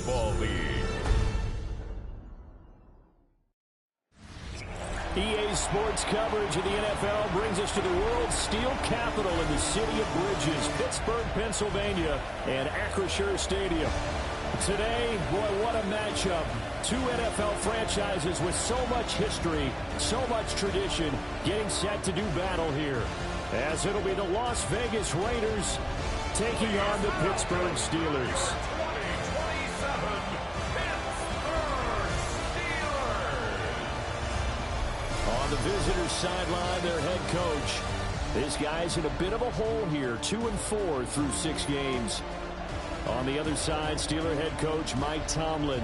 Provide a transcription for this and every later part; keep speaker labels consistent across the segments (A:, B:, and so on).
A: Football League.
B: EA Sports coverage of the NFL brings us to the world's steel capital in the city of Bridges, Pittsburgh, Pennsylvania, and Acrisure Stadium. Today, boy, what a matchup. Two NFL franchises with so much history, so much tradition, getting set to do battle here. As it'll be the Las Vegas Raiders taking on the Pittsburgh Steelers. On the visitors' sideline, their head coach. This guy's in a bit of a hole here, 2-4 through 6 games. On the other side, Steeler head coach Mike Tomlin.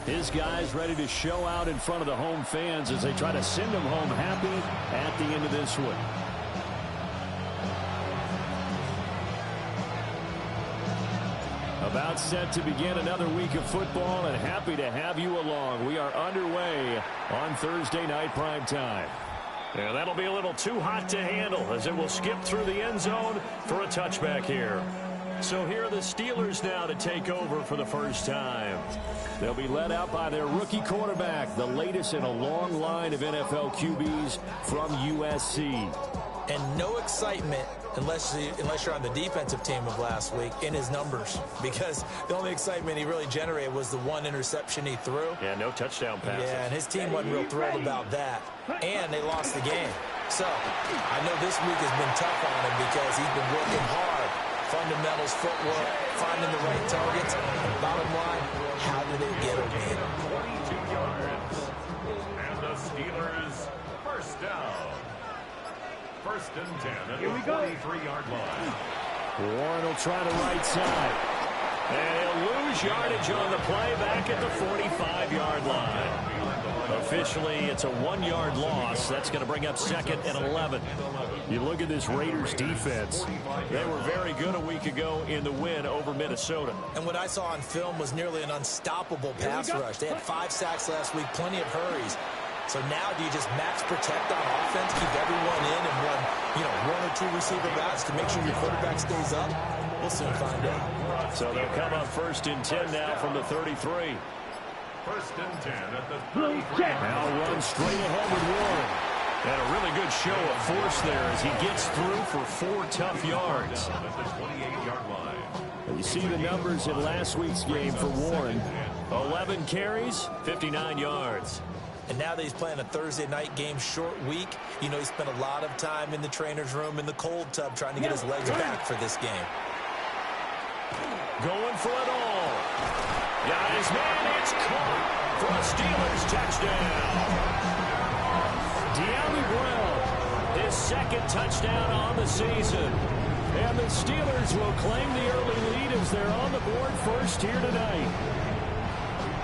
B: His guys ready to show out in front of the home fans as they try to send them home happy at the end of this one. About set to begin another week of football, and happy to have you along. We are underway on Thursday night primetime. And that'll be a little too hot to handle as it will skip through the end zone for a touchback here. So here are the Steelers now to take over for the first time. They'll be led out by their rookie quarterback, the latest in a long line of NFL QBs from USC.
C: And no excitement unless you're on the defensive team of last week in his numbers, because the only excitement he really generated was the one interception he threw.
B: Yeah, no touchdown passes.
C: Yeah, and his team wasn't real thrilled about that. And they lost the game. So I know this week has been tough on him because he's been working hard. Fundamentals, footwork, finding the right targets. Bottom line, how did it get him in?
A: 22 yards. And the Steelers first down. First and 10 at the 43-yard line.
B: Warren will try the right side. And he'll lose yardage on the play back at the 45-yard line. Officially, it's a 1-yard loss. That's going to bring up second and 11. You look at this Raiders defense. They were very good a week ago in the win over Minnesota.
C: And what I saw on film was nearly an unstoppable pass rush. They had 5 sacks last week, plenty of hurries. So now do you just max protect on offense, keep everyone in and run, 1 or 2 receiver routes to make sure your quarterback stays up? We'll soon find out.
B: So they'll come up first and 10 now from the 33.
A: First and 10 at the 33.
B: Now run straight ahead with Warren. And a really good show of force there as he gets through for 4 tough yards.
A: At the 28-yard line.
B: You see the numbers in last week's game for Warren. 11 carries, 59 yards.
C: And now that he's playing a Thursday night game, short week, he spent a lot of time in the trainer's room, in the cold tub, trying to get his legs back for this game.
B: Going for it all. Got his man, it's caught for a Steelers touchdown. De'Ami Brown, his second touchdown on the season. And the Steelers will claim the early lead as they're on the board first here tonight.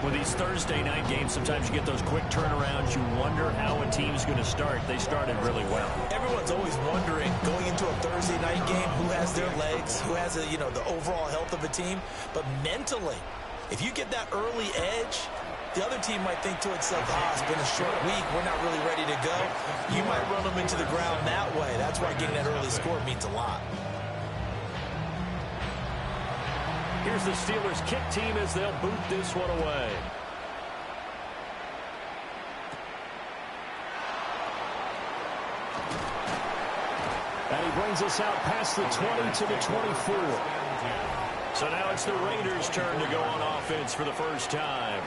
B: With these Thursday night games, sometimes you get those quick turnarounds. You wonder how a team's going to start. They started really well.
C: Everyone's always wondering, going into a Thursday night game, who has their legs, who has the overall health of a team. But mentally, if you get that early edge, the other team might think to itself, it's been a short week, we're not really ready to go. You might run them into the ground that way. That's why getting that early score means a lot.
B: Here's the Steelers kick team as they'll boot this one away. And he brings us out past the 20 to the 24. So now it's the Raiders' turn to go on offense for the first time.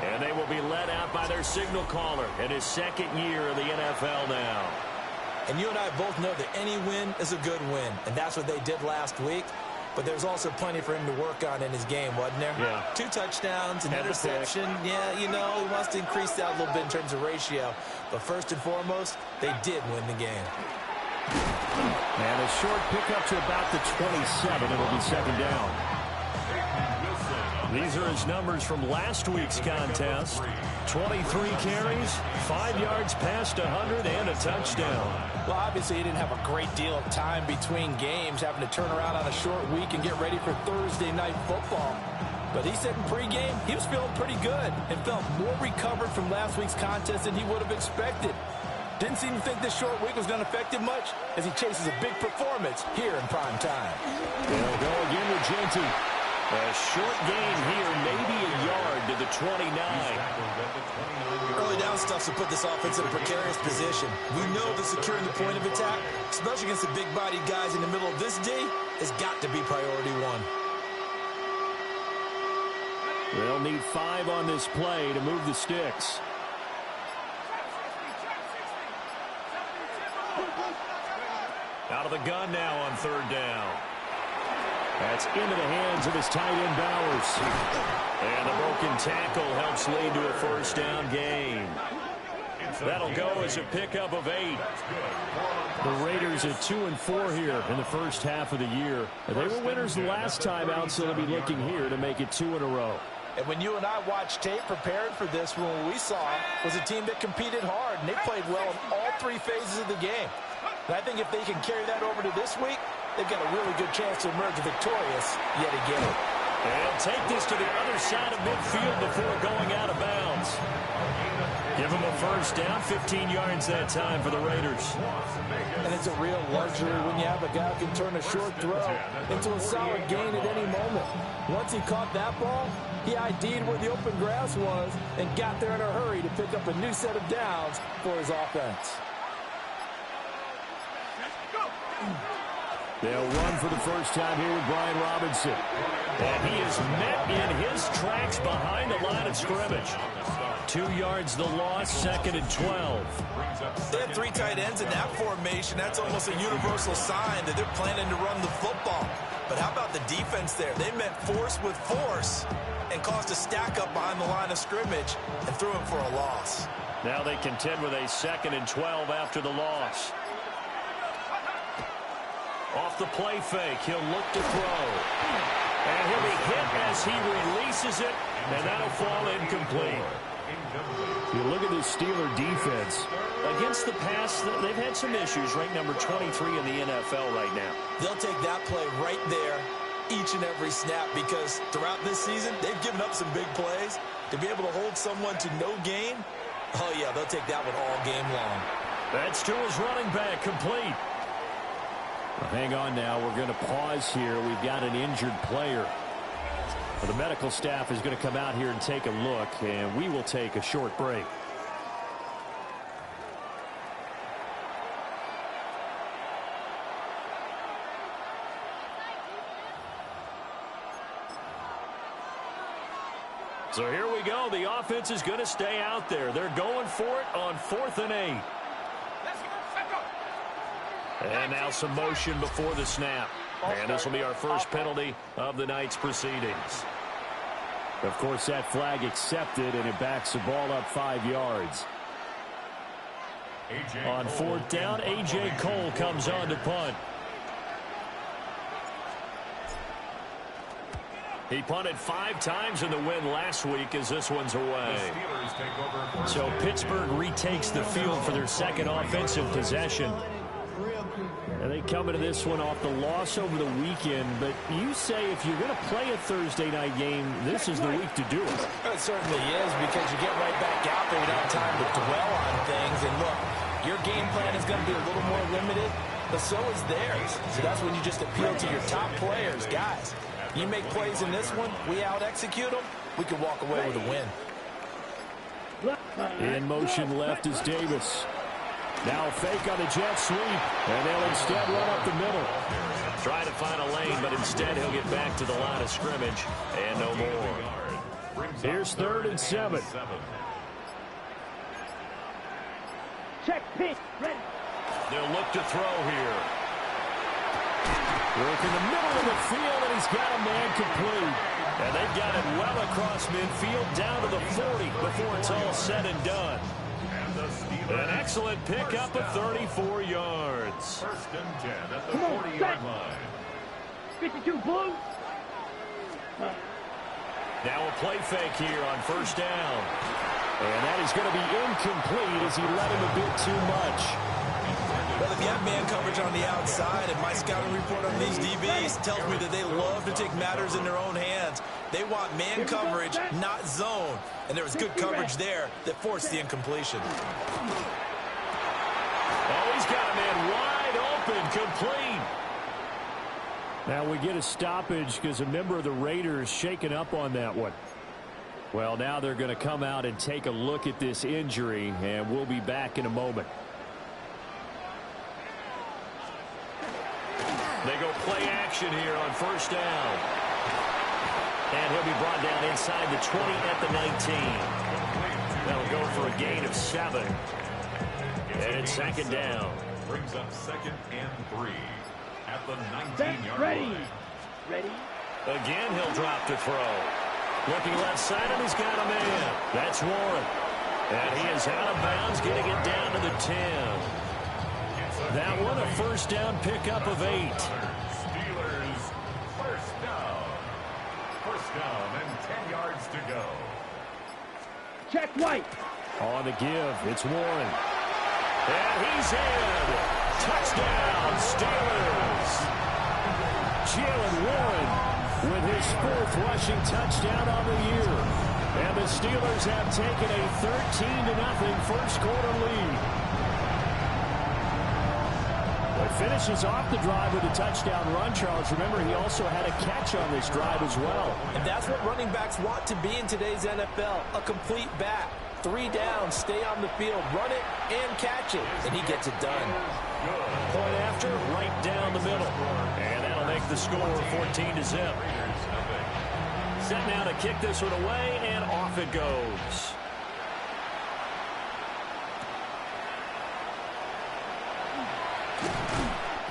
B: And they will be led out by their signal caller in his second year of the NFL now.
C: And you and I both know that any win is a good win. And that's what they did last week. But there's also plenty for him to work on in his game, wasn't there?
B: Yeah.
C: 2 touchdowns, an interception. Yeah, he wants to increase that a little bit in terms of ratio. But first and foremost, they did win the game.
B: And a short pickup to about the 27. It'll be second down. These are his numbers from last week's contest. 23 carries, 5 yards past 100, and a touchdown.
D: Well, obviously he didn't have a great deal of time between games, having to turn around on a short week and get ready for Thursday night football. But he said in pregame he was feeling pretty good and felt more recovered from last week's contest than he would have expected. Didn't seem to think this short week was going to affect him much as he chases a big performance here in prime time.
B: They'll go again with Genty. A short gain here, maybe a yard to the 29.
C: Early down stuff to put this offense in a precarious position. We know that securing the point of attack, especially against the big-bodied guys in the middle of this D, has got to be priority one.
B: They'll need 5 on this play to move the sticks. Out of the gun now on 3rd down. That's into the hands of his tight end, Bowers. And the broken tackle helps lead to a 1st down gain. That'll go as a pickup of 8. The Raiders at 2-4 here in the first half of the year. They were winners the last time out, so they'll be looking here to make it 2 in a row.
D: And when you and I watched tape preparing for this one, what we saw was a team that competed hard, and they played well in all 3 phases of the game. And I think if they can carry that over to this week, they've got a really good chance to emerge victorious yet again.
B: They'll take this to the other side of midfield before going out of bounds. Give them a 1st down, 15 yards that time for the Raiders.
D: And it's a real luxury when you have a guy who can turn a short throw into a solid gain at any moment. Once he caught that ball, he ID'd where the open grass was and got there in a hurry to pick up a new set of downs for his offense.
B: They'll run for the first time here with Brian Robinson. And he is met in his tracks behind the line of scrimmage. 2 yards the loss, 2nd and 12.
C: They have 3 tight ends in that formation. That's almost a universal sign that they're planning to run the football. But how about the defense there? They met force with force and caused a stack up behind the line of scrimmage and threw him for a loss.
B: Now they contend with a 2nd and 12 after the loss. Off the play fake, he'll look to throw. And he'll be hit as he releases it, and that'll fall incomplete. You look at this Steeler defense. Against the pass, they've had some issues, ranked number 23 in the NFL right now.
C: They'll take that play right there each and every snap because throughout this season, they've given up some big plays. To be able to hold someone to no gain, oh yeah, they'll take that one all game long.
B: That's to his running back, complete. Hang on now. We're going to pause here. We've got an injured player. The medical staff is going to come out here and take a look, and we will take a short break. So here we go. The offense is going to stay out there. They're going for it on 4th and 8. And now some motion before the snap. And this will be our first penalty of the night's proceedings. Of course, that flag accepted, and it backs the ball up 5 yards. On 4th down, A.J. Cole comes on to punt. He punted 5 times in the win last week as this one's away. So Pittsburgh retakes the field for their 2nd offensive possession. And they come into this one off the loss over the weekend, but you say if you're going to play a Thursday night game, this is the week to do it.
D: It certainly is, because you get right back out there. You don't have time to dwell on things. And look, your game plan is going to be a little more limited, but so is theirs. So that's when you just appeal to your top players. Guys, you make plays in this one, we out-execute them, we can walk away with a win.
B: In motion left is Davis. Now fake on the jet sweep, and they'll instead run up the middle. Try to find a lane, but instead he'll get back to the line of scrimmage, and no more. Here's 3rd and 7.
E: Check, pitch, ready.
B: They'll look to throw here. Work in the middle of the field, and he's got a man complete. And they've got it well across midfield, down to the 40 before it's all said and done. An excellent pickup of 34 yards.
A: 1st and 10 at the 40-yard line.
E: 52 blue.
B: Now a play fake here on 1st down. And that is going to be incomplete as he let him a bit too much.
C: Well, if you have man coverage on the outside, and my scouting report on these DBs tells me that they love to take matters in their own hands. They want man coverage, not zone. And there was good coverage there that forced the incompletion.
B: Oh, he's got a man wide open, complete. Now we get a stoppage because a member of the Raiders shaken up on that one. Well, now they're going to come out and take a look at this injury, and we'll be back in a moment. They go play action here on first down. And he'll be brought down inside the 20 at the 19. That'll go for a gain of 7. And it's second down.
A: Brings up 2nd and 3 at the 19-yard line.
E: Ready.
B: Again, he'll drop to throw. Looking left side, and he's got a man. That's Warren. And he is out of bounds, getting it down to the 10. That one, a first down pickup of 8.
A: Steelers, first down. First down and 10 yards to go.
E: Check White.
B: On the give, it's Warren. And he's in. Touchdown, Steelers. Jalen Warren with his 4th rushing touchdown on the year. And the Steelers have taken a 13-0 first quarter lead. But finishes off the drive with a touchdown run, Charles. Remember, he also had a catch on this drive as well.
D: And that's what running backs want to be in today's NFL, a complete back. 3 down, stay on the field, run it, and catch it. And he gets it done.
B: Point after, right down the middle. And that'll make the score 14-0. Set now to kick this one away, and off it goes.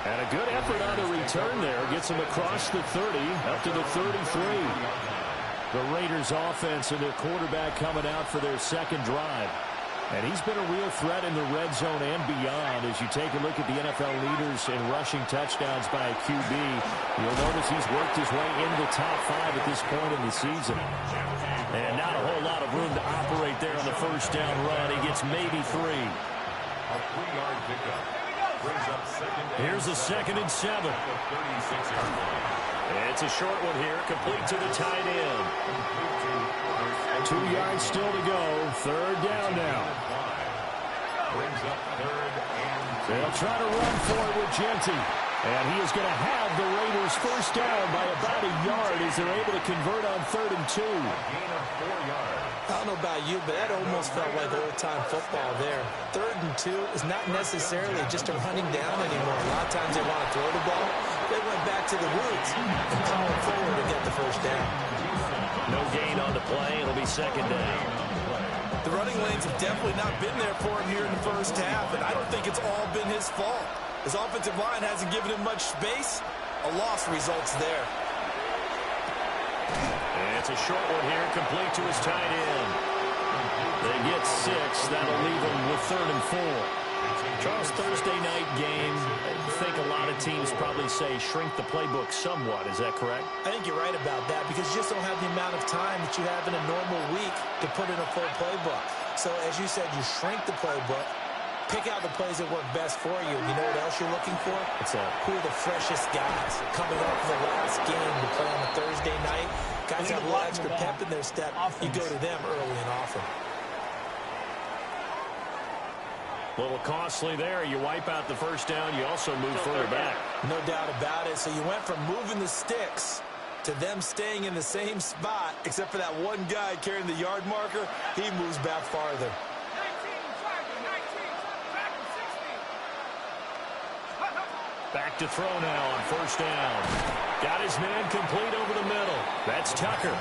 B: And a good effort on the return there. Gets him across the 30, up to the 33. The Raiders offense and their quarterback coming out for their second drive. And he's been a real threat in the red zone and beyond. As you take a look at the NFL leaders in rushing touchdowns by a QB, you'll notice he's worked his way into the top 5 at this point in the season. And not a whole lot of room to operate there on the first down run. He gets maybe 3.
A: A 3-yard pickup. Brings up 2nd and
B: Here's a 2nd and 7.
A: at the 36-yard line.
B: It's a short one here, complete to the tight end. 2 yards still to go. 3rd down now.
A: Brings up 3rd and 2.
B: They'll try to run for it with Genty. And he is going to have the Raiders first down by about a yard as they're able to convert on 3rd and 2.
A: Gain of 4 yards.
C: I don't know about you, but that almost felt like old-time football there. 3rd and 2 is not necessarily just a running down anymore. A lot of times they want to throw the ball. They went back to the roots and powered forward to get the first down.
B: No gain on the play. It'll be 2nd down.
D: The running lanes have definitely not been there for him here in the first half, and I don't think it's all been his fault. His offensive line hasn't given him much space. A loss results there.
B: And it's a short one here, complete to his tight end. They get 6. That'll leave them with 3rd and 4. Charles, Thursday night game, I think a lot of teams probably say shrink the playbook somewhat. Is that correct?
C: I think you're right about that because you just don't have the amount of time that you have in a normal week to put in a full playbook. So as you said, you shrink the playbook, pick out the plays that work best for you. You know what else you're looking for? Who are the freshest guys coming off the last game to play on a Thursday night? Guys have a little extra pep in their step. You go to them early and often.
B: A little costly there. You wipe out the first down. You also move further back.
C: No doubt about it. So you went from moving the sticks to them staying in the same spot, except for that one guy carrying the yard marker. He moves back farther.
B: Back to throw now on first down. Got his man complete over the middle. That's Tucker.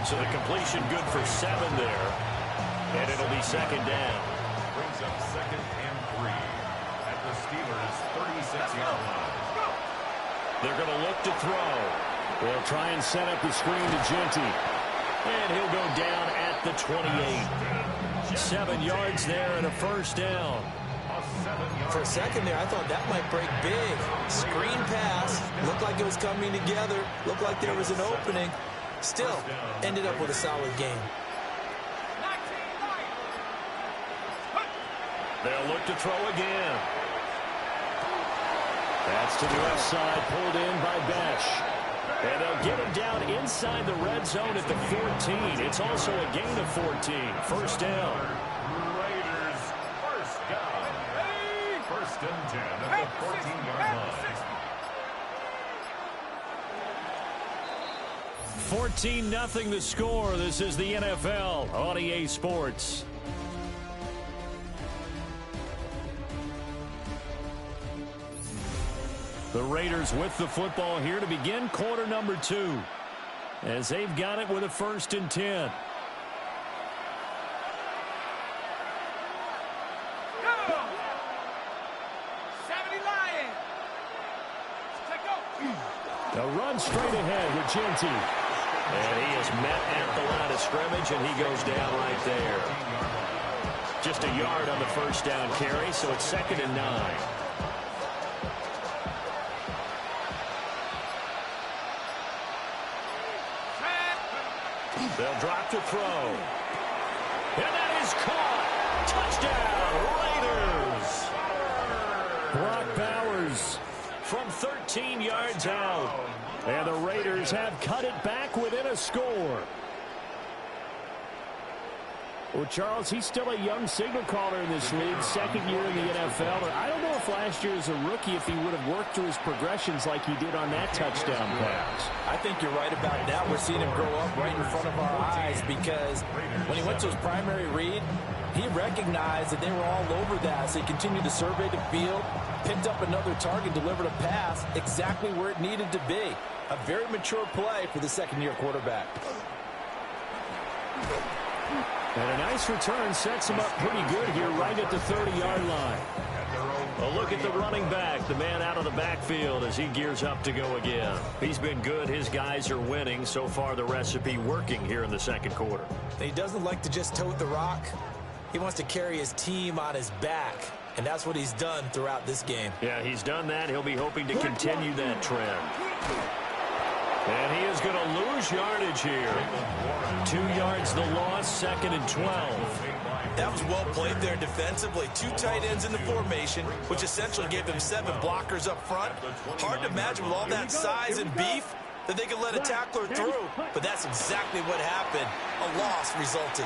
B: So the completion good for 7 there. And it'll be 2nd down.
A: Brings up 2nd and 3 at the Steelers' 36-yard line.
B: They're going to look to throw. They'll try and set up the screen to Genty. And he'll go down at the 28. 7 yards there and a first down.
C: For a second there, I thought that might break big. Screen pass. Looked like it was coming together. Looked like there was an opening. Still, ended up with a solid game.
B: They'll look to throw again. That's to the left side, pulled in by Besh. And they'll get him down inside the red zone at the 14. It's also a gain of 14. First down.
A: Raiders, first down. First and 10 at the 14-yard line.
B: 14-0 the score. This is the NFL on EA Sports. The Raiders with the football here to begin quarter number 2. As they've got it with a 1st and 10. A run straight ahead with Genty. And he is met at the line of scrimmage, and he goes down right there. Just a yard on the 1st down carry, so it's 2nd and 9. They'll drop to throw. And that is caught. Touchdown, Raiders. Brock Bowers from 13 yards out. And the Raiders have cut it back within a score. Well, Charles, he's still a young signal caller in this league, 2nd year in the NFL. And I don't know if last year as a rookie, if he would have worked through his progressions like he did on that touchdown pass.
D: I think you're right about that. We're seeing him grow up right in front of our eyes because when he went to his primary read, he recognized that they were all over that. So he continued to survey the field, picked up another target, delivered a pass exactly where it needed to be. A very mature play for the 2nd-year quarterback.
B: And a nice return sets him up pretty good here right at the 30-yard line. A look at the running back, the man out of the backfield as he gears up to go again. He's been good. His guys are winning. So far, the recipe working here in the 2nd quarter.
C: He doesn't like to just tote the rock. He wants to carry his team on his back, and that's what he's done throughout this game.
B: Yeah, he's done that. He'll be hoping to continue that trend. And he is going to lose yardage here. 2 yards the loss, 2nd and 12.
C: That was well played there defensively. 2 tight ends in the formation, which essentially gave them 7 blockers up front. Hard to imagine with all that size and beef that they could let a tackler through. But that's exactly what happened. A loss resulted.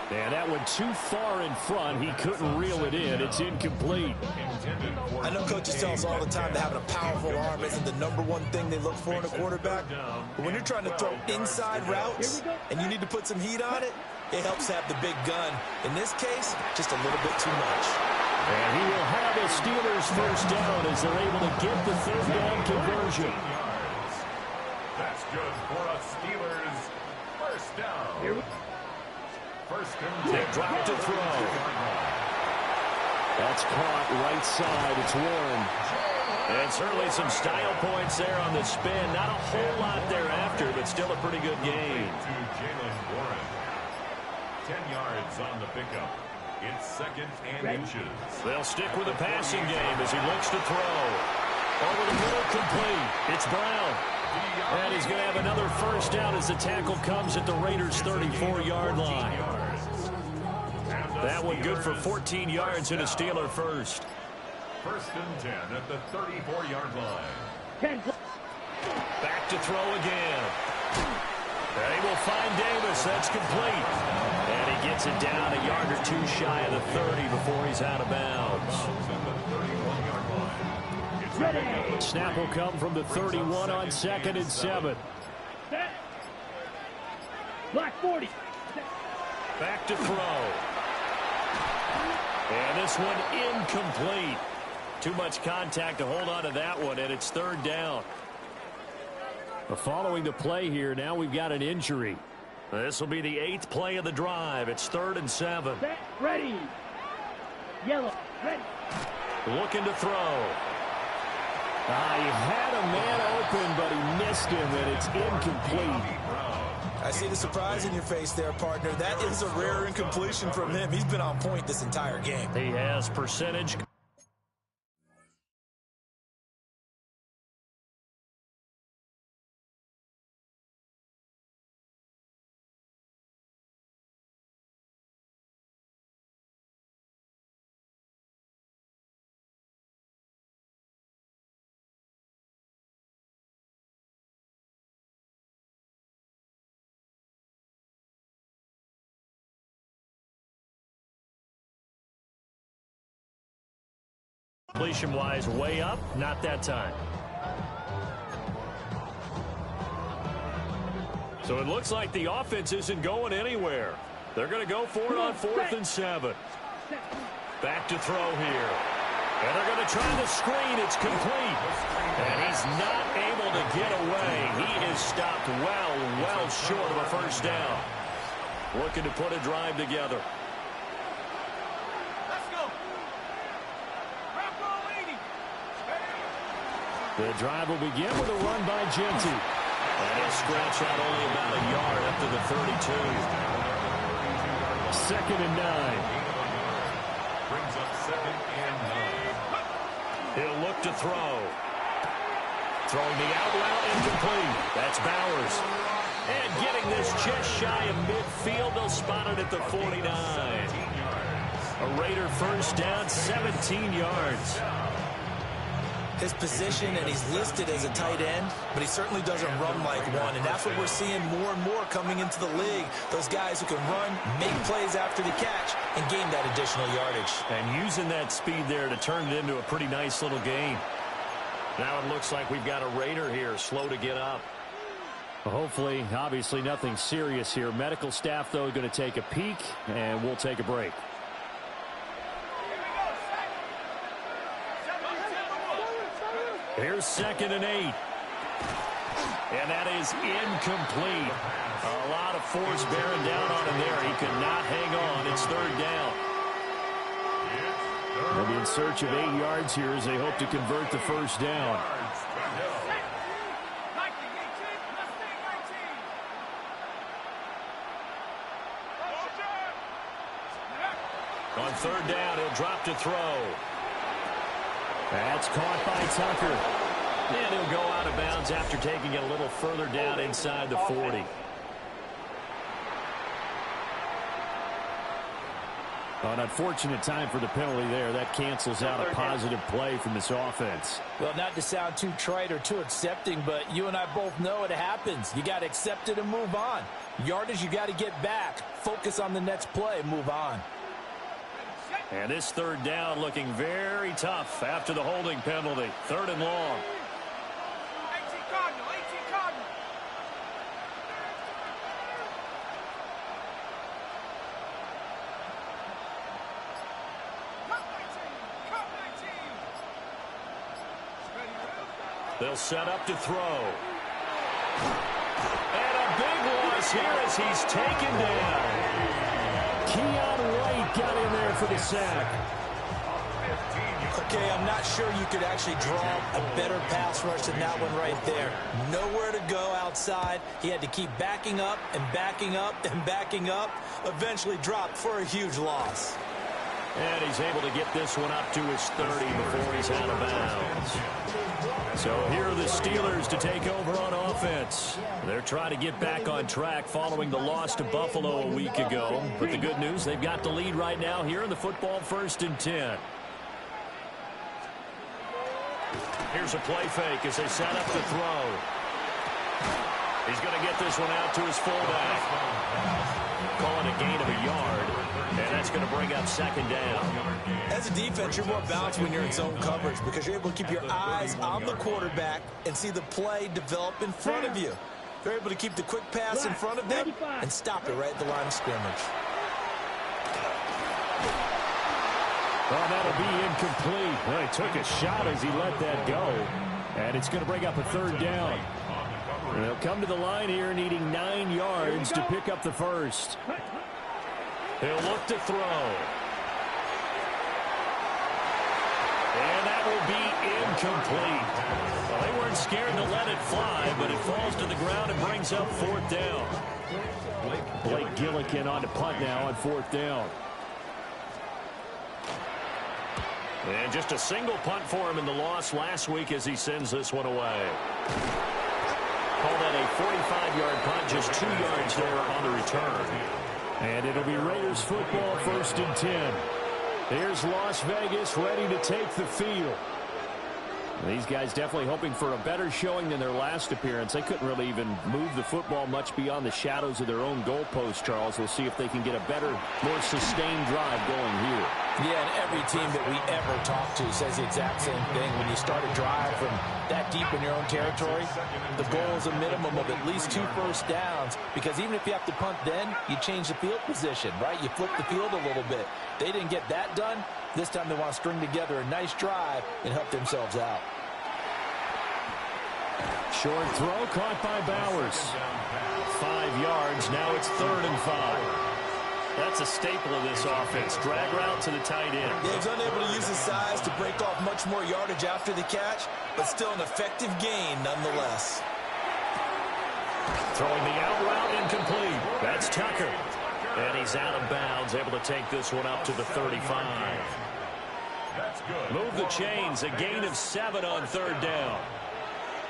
B: And that went too far in front. He couldn't reel it in. It's incomplete.
C: I know coaches tell us all the time that having a powerful arm isn't the #1 thing they look for in a quarterback. But when you're trying to throw inside routes and you need to put some heat on it, it helps have the big gun. In this case, just a little bit too much.
B: And he will have a Steelers 1st down as they're able to get the 3rd down conversion.
A: That's good for a Steelers 1st down. 1st and 10.
B: They drop to throw. That's caught right side. It's Warren. And certainly some style points there on the spin. Not a whole lot thereafter, but still a pretty good gain.
A: To Jalen Warren. 10 yards on the pickup. It's 2nd and inches.
B: They'll stick with the passing game as he looks to throw. Over the middle, complete. It's Brown. And he's going to have another 1st down as the tackle comes at the Raiders' 34-yard line. That one good for 14 yards and a Steeler 1st.
A: 1st and 10 at the 34-yard line.
B: Back to throw again. And he will find Davis. That's complete. And he gets it down a yard or 2 shy of the 30 before he's out of bounds. Snap will come from the 31 on 2nd and 7.
E: Black 40.
B: Back to throw. And this one incomplete. Too much contact to hold on to that one, and it's 3rd down. Following the play here, now we've got an injury. This will be the 8th play of the drive. It's 3rd and 7.
E: Set, ready. Yellow, ready.
B: Looking to throw. He had a man open, but he missed him, and it's incomplete.
C: I see the surprise in your face there, partner. That is a rare incompletion from him. He's been on point this entire game.
B: He has percentage. Completion-wise, way up, not that time. So it looks like the offense isn't going anywhere. They're going to go for it on 4th and 7. Back to throw here. And they're going to try the screen. It's complete. And he's not able to get away. He is stopped well short of a first down. Looking to put a drive together.
F: Let's go.
B: The drive will begin with a run by Genty. And he'll scratch out only about a yard up to the 32. 2nd and 9.
A: Brings up 2nd and 9.
B: He'll look to throw. Throwing the out route incomplete. That's Bowers. And getting this just shy of midfield. They'll spot it at the 49. A Raider first down, 17 yards.
C: His position, and he's listed as a tight end, but he certainly doesn't run like one, and that's what we're seeing more and more coming into the league. Those guys who can run, make plays after the catch, and gain that additional yardage.
B: And using that speed there to turn it into a pretty nice little game. Now it looks like we've got a Raider here, slow to get up. Hopefully, obviously nothing serious here. Medical staff, though, going to take a peek, and we'll take a break. Here's 2nd and 8. And that is incomplete. A lot of force bearing down on him there. He could not hang on. It's 3rd down. They'll be in search of 8 yards here as they hope to convert the first down. On 3rd down, he'll drop to throw. That's caught by Tucker. And he'll go out of bounds after taking it a little further down inside the 40. An unfortunate time for the penalty there. That cancels out a positive play from this offense.
D: Well, not to sound too trite or too accepting, but you and I both know it happens. You got to accept it and move on. Yardage, you got to get back. Focus on the next play, move on.
B: And this 3rd down looking very tough after the holding penalty. 3rd and long.
F: 18 Cardinal, 18 Cardinal. Cut 19.
B: They'll set up to throw. And a big loss here as he's taken down. Keon White got in there for the sack.
C: Okay, I'm not sure you could actually draw a better pass rush than that one right there. Nowhere to go outside. He had to keep backing up and backing up and backing up. Eventually dropped for a huge loss.
B: And he's able to get this one up to his 30 before he's out of bounds. So here are the Steelers to take over on offense. They're trying to get back on track following the loss to Buffalo a week ago. But the good news, they've got the lead right now here in the football 1st and 10. Here's a play fake as they set up to throw. He's going to get this one out to his fullback. Calling a gain of a yard. And that's going to bring up 2nd down.
C: As a defense, you're more balanced when you're in zone coverage because you're able to keep your eyes on the quarterback and see the play develop in front of you. They're able to keep the quick pass in front of them and stop it right at the line of scrimmage.
B: Well, that'll be incomplete. Well, he took a shot as he let that go. And it's going to bring up a 3rd down. And they'll come to the line here needing 9 yards to pick up the first. He'll look to throw. And that will be incomplete. Well, they weren't scared to let it fly, but it falls to the ground and brings up 4th down. Blake Gillikin on to punt now on 4th down. And just a single punt for him in the loss last week as he sends this one away. Call that a 45-yard punt, just 2 yards there on the return. And it'll be Raiders football 1st and 10. Here's Las Vegas ready to take the field. These guys definitely hoping for a better showing than their last appearance. They couldn't really even move the football much beyond the shadows of their own goalpost, Charles. We'll see if they can get a better, more sustained drive going here.
D: Yeah, and every team that we ever talk to says the exact same thing. When you start a drive from that deep in your own territory, the goal is a minimum of at least 2 first downs, because even if you have to punt then, you change the field position, right? You flip the field a little bit. They didn't get that done. This time they want to string together a nice drive and help themselves out.
B: Short throw caught by Bowers. 5 yards. Now it's 3rd and 5. That's a staple of this offense. Drag route to the tight end.
C: Yeah, he's unable to use his size to break off much more yardage after the catch, but still an effective gain nonetheless.
B: Throwing the out route incomplete. That's Tucker. And he's out of bounds, able to take this one up to the 35. Move the chains, a gain of 7 on 3rd down.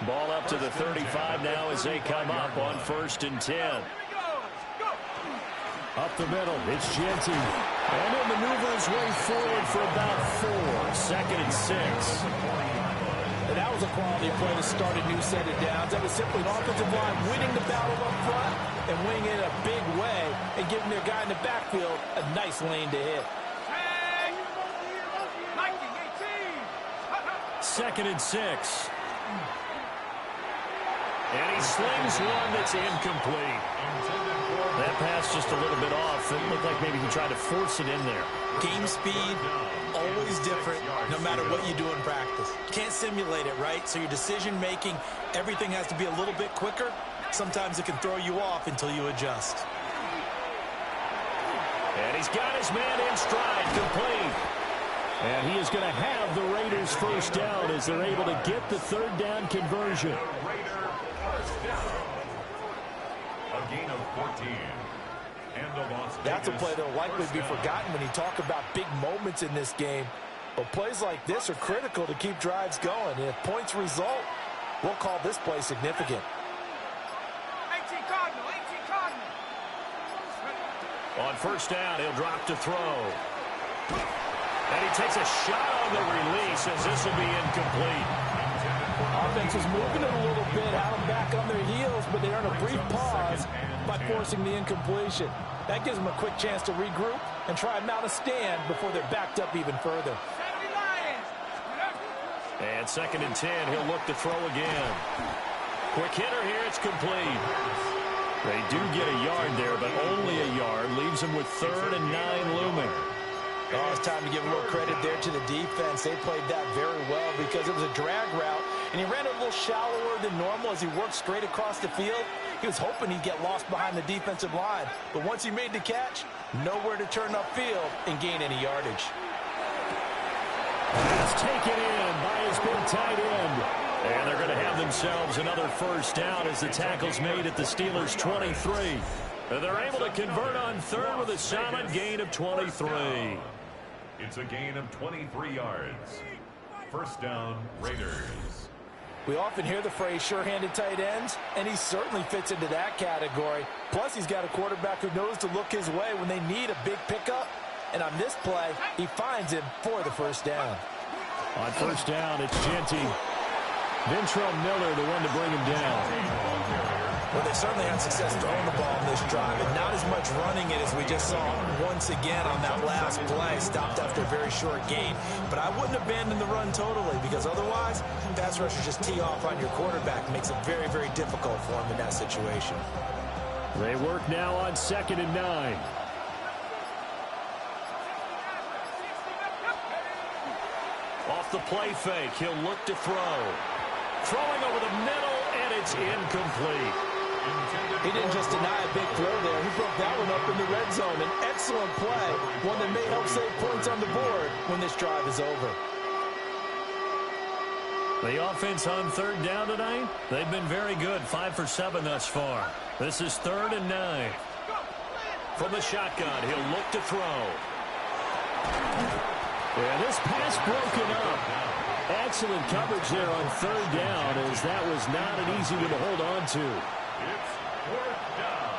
B: Ball up to the 35 now as they come up on 1st and 10. Up the middle, it's Genty. And he'll maneuver his way forward for about 4. 2nd and 6.
D: And that was a quality play to start a new set of downs. That was simply an offensive line winning the battle up front and winning it in a big way and giving their guy in the backfield a nice lane to hit.
B: 2nd and 6. And he slings one that's incomplete. That pass just a little bit off. It looked like maybe he tried to force it in there.
C: Game speed, always different, no matter what you do in practice. You can't simulate it, right? So your decision-making, everything has to be a little bit quicker. Sometimes it can throw you off until you adjust.
B: And he's got his man in stride, complete. And he is going to have the Raiders' first down as they're able to get the 3rd down conversion.
A: A gain of 14.
D: That's a play that will likely be forgotten when you talk about big moments in this game. But plays like this are critical to keep drives going. And if points result, we'll call this play significant.
F: 18 Cardinal, 18 Cardinal.
B: On 1st down, he'll drop to throw. And he takes a shot on the release as this will be incomplete.
D: Offense is moving it a little bit, out and back on their heels, but they earn a brief pause by forcing the incompletion. That gives them a quick chance to regroup and try and mount a stand before they're backed up even further.
B: And 2nd and 10, he'll look to throw again. Quick hitter here, it's complete. They do get a yard there, but only a yard. Leaves them with 3rd and 9 looming.
D: Oh, it's time to give a little credit there to the defense. They played that very well because it was a drag route, and he ran it a little shallower than normal as he worked straight across the field. He was hoping he'd get lost behind the defensive line, but once he made the catch, nowhere to turn upfield and gain any yardage.
B: That's taken in by his big tight end. And they're going to have themselves another 1st down as the tackle's made at the Steelers' 23. And they're able to convert on 3rd with a solid gain of 23.
A: It's a gain of 23 yards. 1st down, Raiders.
D: We often hear the phrase sure-handed tight ends, and he certainly fits into that category. Plus, he's got a quarterback who knows to look his way when they need a big pickup. And on this play, he finds him for the 1st down.
B: On 1st down, it's Genty. Ventrell Miller, the one to bring him down.
C: Well, they certainly had success throwing the ball in this drive, and not as much running it as we just saw once again on that last play. Stopped after a very short gain. But I wouldn't abandon the run totally, because otherwise, pass rushers just tee off on your quarterback. Makes it very, very difficult for him in that situation.
B: They work now on 2nd and 9. Off the play fake, he'll look to throw. Throwing over the middle, and it's incomplete.
D: He didn't just deny a big throw there. He broke that one up in the red zone. An excellent play, one that may help save points on the board when this drive is over.
B: The offense on 3rd down tonight, they've been very good. 5 for 7 thus far. This is 3rd and 9. From the shotgun, he'll look to throw. And this pass broken up. Excellent coverage there on 3rd down, as that was not an easy one to hold on to.
A: It's 4th down.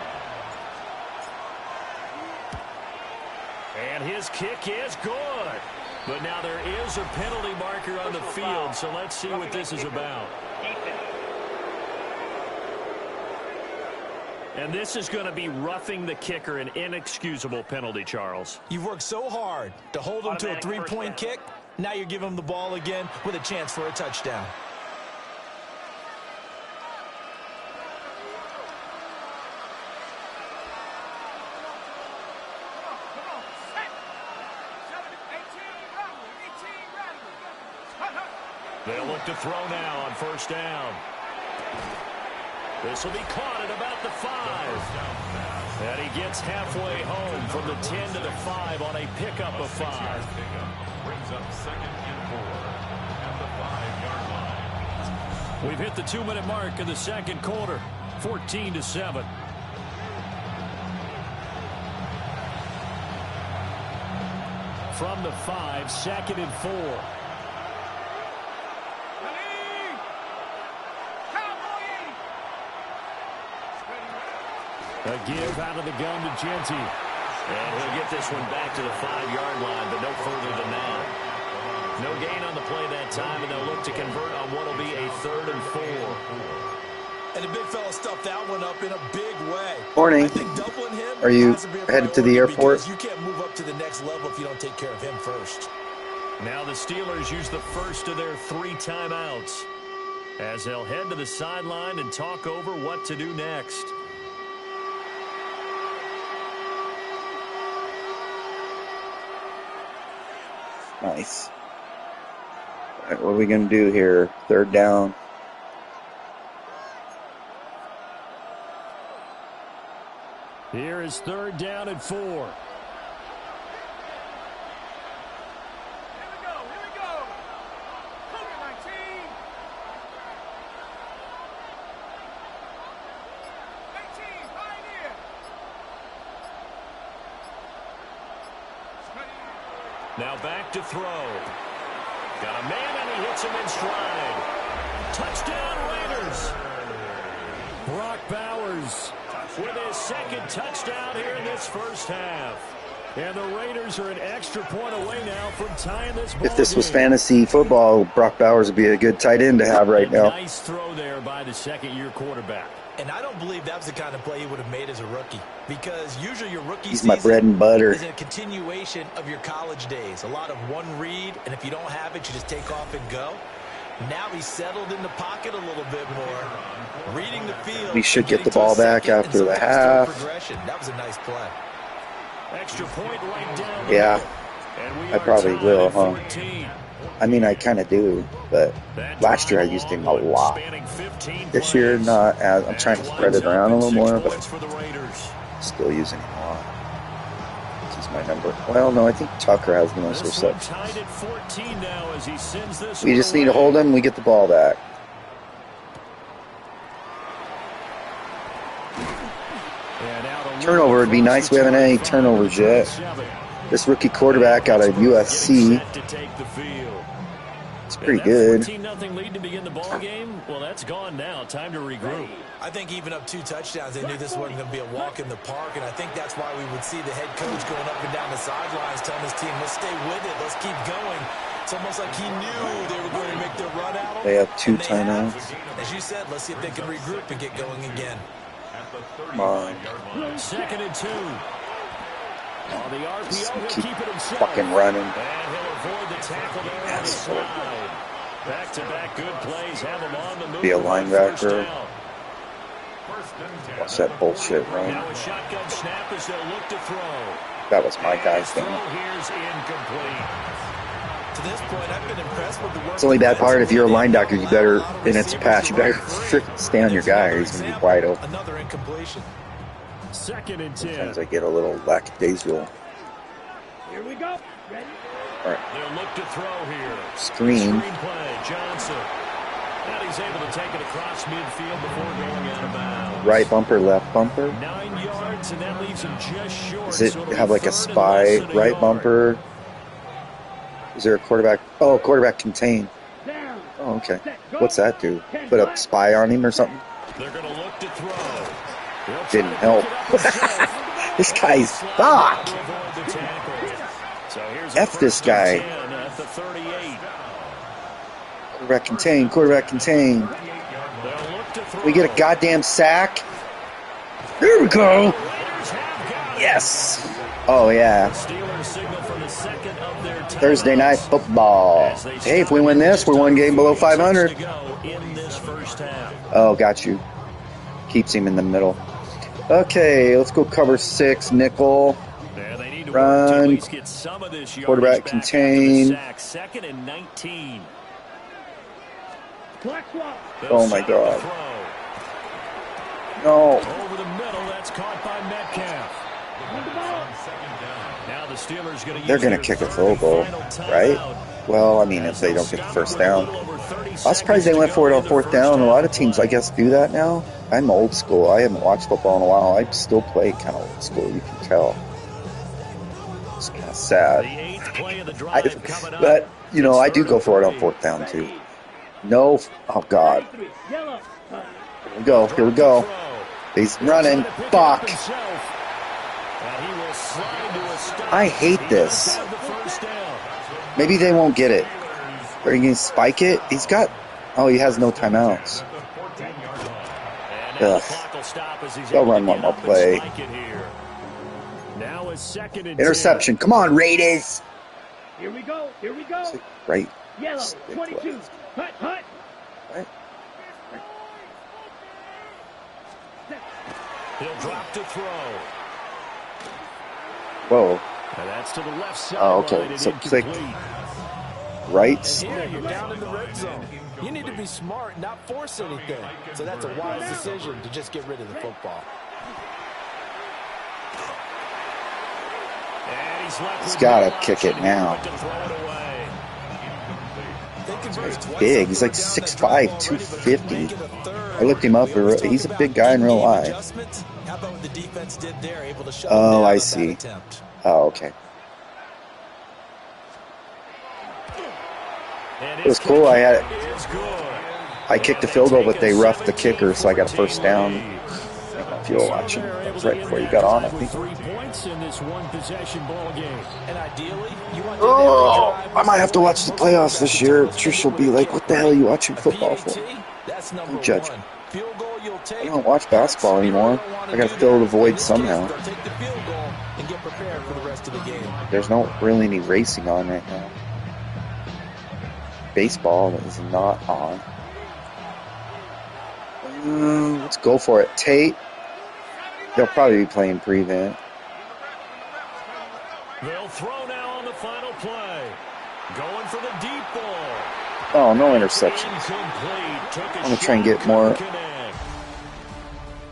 B: And his kick is good. But now there is a penalty marker on the field, so let's see what this is about. And this is going to be roughing the kicker, an inexcusable penalty, Charles.
C: You've worked so hard to hold him to a three-point kick. Now you're giving him the ball again with a chance for a touchdown.
B: They'll look to throw now on first down. This will be caught at about the 5. And he gets halfway home from the 10 to the 5 on a pickup of 5.
A: Brings up 2nd and 4 at the 5-yard line.
B: We've hit the 2-minute mark in the second quarter, 14-7. From the 5, 2nd and 4. A give out of the gun to Genty. And he'll get this one back to the 5-yard line, but no further than that. No gain on the play that time, and they'll look to convert on what will be a 3rd and 4.
C: And the big fella stuffed that one up in a big way.
G: Morning.
C: I think doubling him
G: Are you
C: has to be a
G: headed to the airport?
C: because you can't move up to the next level if you don't take care of him first.
B: Now the Steelers use the first of their 3 timeouts as they'll head to the sideline and talk over what to do next.
G: Nice. All right, what are we going to do here? 3rd down.
B: Here is 3rd down and 4.
F: Here we go. Cougar 19. 18, Pioneer.
B: Now back to throw. Got a man and he hits him in stride. Touchdown Raiders. Brock Bowers with his 2nd touchdown here in this first half. And the Raiders are an extra point away now from tying this ball
G: If this was
B: game.
G: fantasy football, Brock Bowers would be a good tight end to have right now.
B: Nice throw there by the 2nd-year quarterback.
C: And I don't believe that was the kind of play he would have made as a rookie. Because usually your rookie
G: He's
C: season
G: my bread and butter.
C: is a continuation of your college days. A lot of one read, and if you don't have it, you just take off and go. Now he's settled in the pocket a little bit more, reading the field.
G: We should get the ball back after the half.
C: That was a nice play.
B: Extra point right down.
G: Yeah,
B: And we
G: I
B: are
G: probably
B: tied
G: will,
B: at
G: huh?
B: 14.
G: I mean, I kind of do, but last year I used him a lot. This year, not as. I'm trying to spread it around a little more, but still using him a lot. This is my number. Well, no, I think Tucker has the most receptions. We just need to hold him. We get the ball back. Turnover would be nice. We haven't had any turnovers yet. This rookie quarterback out of USC. It's pretty good.
B: 14-0 lead to begin the ball game. Well, that's gone now. Time to regroup.
C: I think even up 2 touchdowns, they knew this wasn't going to be a walk in the park, and I think that's why we would see the head coach going up and down the sidelines telling his team, let's stay with it, let's keep going. It's almost like he knew they were going to make their run out.
G: They have 2 timeouts.
C: As you said, let's see if they can regroup and get going again.
G: Come on.
B: 2nd and 2. On the RPO, he'll
G: Keep
B: keep it himself.
G: fucking running.
B: And he'll avoid the tackle there on the slide. Back-to-back good plays have him on the move.
G: Be a linebacker.
B: First down.
G: What's that bullshit run?
B: Now a shotgun snap as they'll look to throw.
G: That was my guy's
B: Throw
G: thing.
B: here's incomplete.
C: To this point, I've been impressed with the work.
G: It's the only bad part. If you're a linebacker, you better, and it's a pass, you better freaking stay on your guy or he's going to be wide open.
C: Another incompletion.
B: 2nd and 10.
G: Sometimes I get a little lackadaisical.
E: Here we go. Ready?
G: All right,
B: They'll look to throw here.
G: screen.
B: Play, Johnson. And he's able to take it across midfield before going out of bounds.
G: Right bumper, left bumper.
B: 9 yards, and that leaves him just short.
G: Does it
B: So it'll
G: have
B: be
G: like a
B: 3rd and
G: spy
B: less than a
G: right
B: yard.
G: bumper? Is there a quarterback? Oh, quarterback contain.
E: Down.
G: Oh, okay.
E: Set, go.
G: What's that do? Put a spy on him or something?
B: They're going to look to throw. He'll try
G: Didn't
B: to
G: help.
B: pick it up himself.
G: This guy's
B: Slide
G: fuck.
B: to avoid the tackle. So here's a
G: F this
B: 1st
G: guy.
B: and 10 at the 38.
G: Quarterback contain. Quarterback contain.
B: They'll look to throw.
G: We get a goddamn sack. There we go. Yes. Oh, yeah. Thursday night football. Hey, if we win this, we're one game below 500. Oh, got you. Keeps him in the middle. Okay, let's go cover 6, nickel. Run. Quarterback contain.
B: Second and 19.
G: Oh, my God. No.
B: Over the middle, that's caught by Metcalf. Now the Steelers
G: They're going to kick a field goal, right? Well, I mean, if they don't get the first down. I was surprised they went for it on 4th down. A lot of teams, I guess, do that now. I'm old school. I haven't watched football in a while. I still play kind of old school, you can tell. It's kind of sad. But, you know, I do go for it on 4th down, too. No. Oh, God. Here we go. Here we go. He's running. Fuck. I hate this. Maybe they won't get it. Are you going to spike it? He's got... Oh, he has no timeouts. Ugh. They'll run one more play. Interception. Come on, Raiders.
E: Here we go. Here we go.
G: Right.
E: Yellow. 22. Hut. Hut.
G: Right.
B: He'll drop to throw.
G: Whoa.
B: That's to the left side.
G: Oh, okay. So click right.
D: Here, you're down in the red zone. You need to be smart, not force anything. So that's a wise decision to just get rid of the football.
G: He's got to kick it now. He's big. He's like 6'5", 250. I looked him up. He's a big guy in real life. Oh, I see. Oh, okay. It was cool. I kicked a field goal, but they roughed the kicker, so I got a first down. I don't know if you were watching. That was right before you got on, I think. Oh, I might have to watch the playoffs this year. Trish will be like, what the hell are you watching football for? Don't judge me. I don't watch basketball anymore. I got to fill the void somehow. There's no really any racing on right now. Baseball is not on. Let's go for it. Tate. They'll probably be playing prevent.
B: They'll throw now on the final play. Going for the deep ball.
G: Oh, no interceptions. I'm going to try and get more.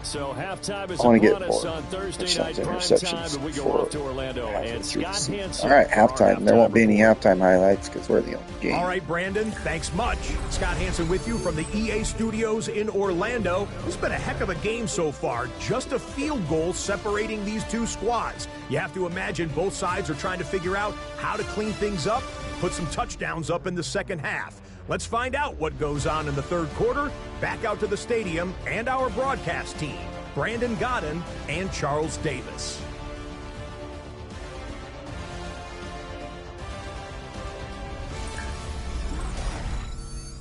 B: So halftime is
G: I want to get more
B: on Thursday night
G: interceptions
B: we go off to Orlando.
G: And all right, halftime. There won't be any halftime highlights because we're the only game.
H: All right, Brandon, thanks much. Scott Hansen with you from the EA Studios in Orlando. It's been a heck of a game so far. Just a field goal separating these two squads. You have to imagine both sides are trying to figure out how to clean things up, put some touchdowns up in the second half. Let's find out what goes on in the third quarter. Back out to the stadium and our broadcast team, Brandon Godden and Charles Davis.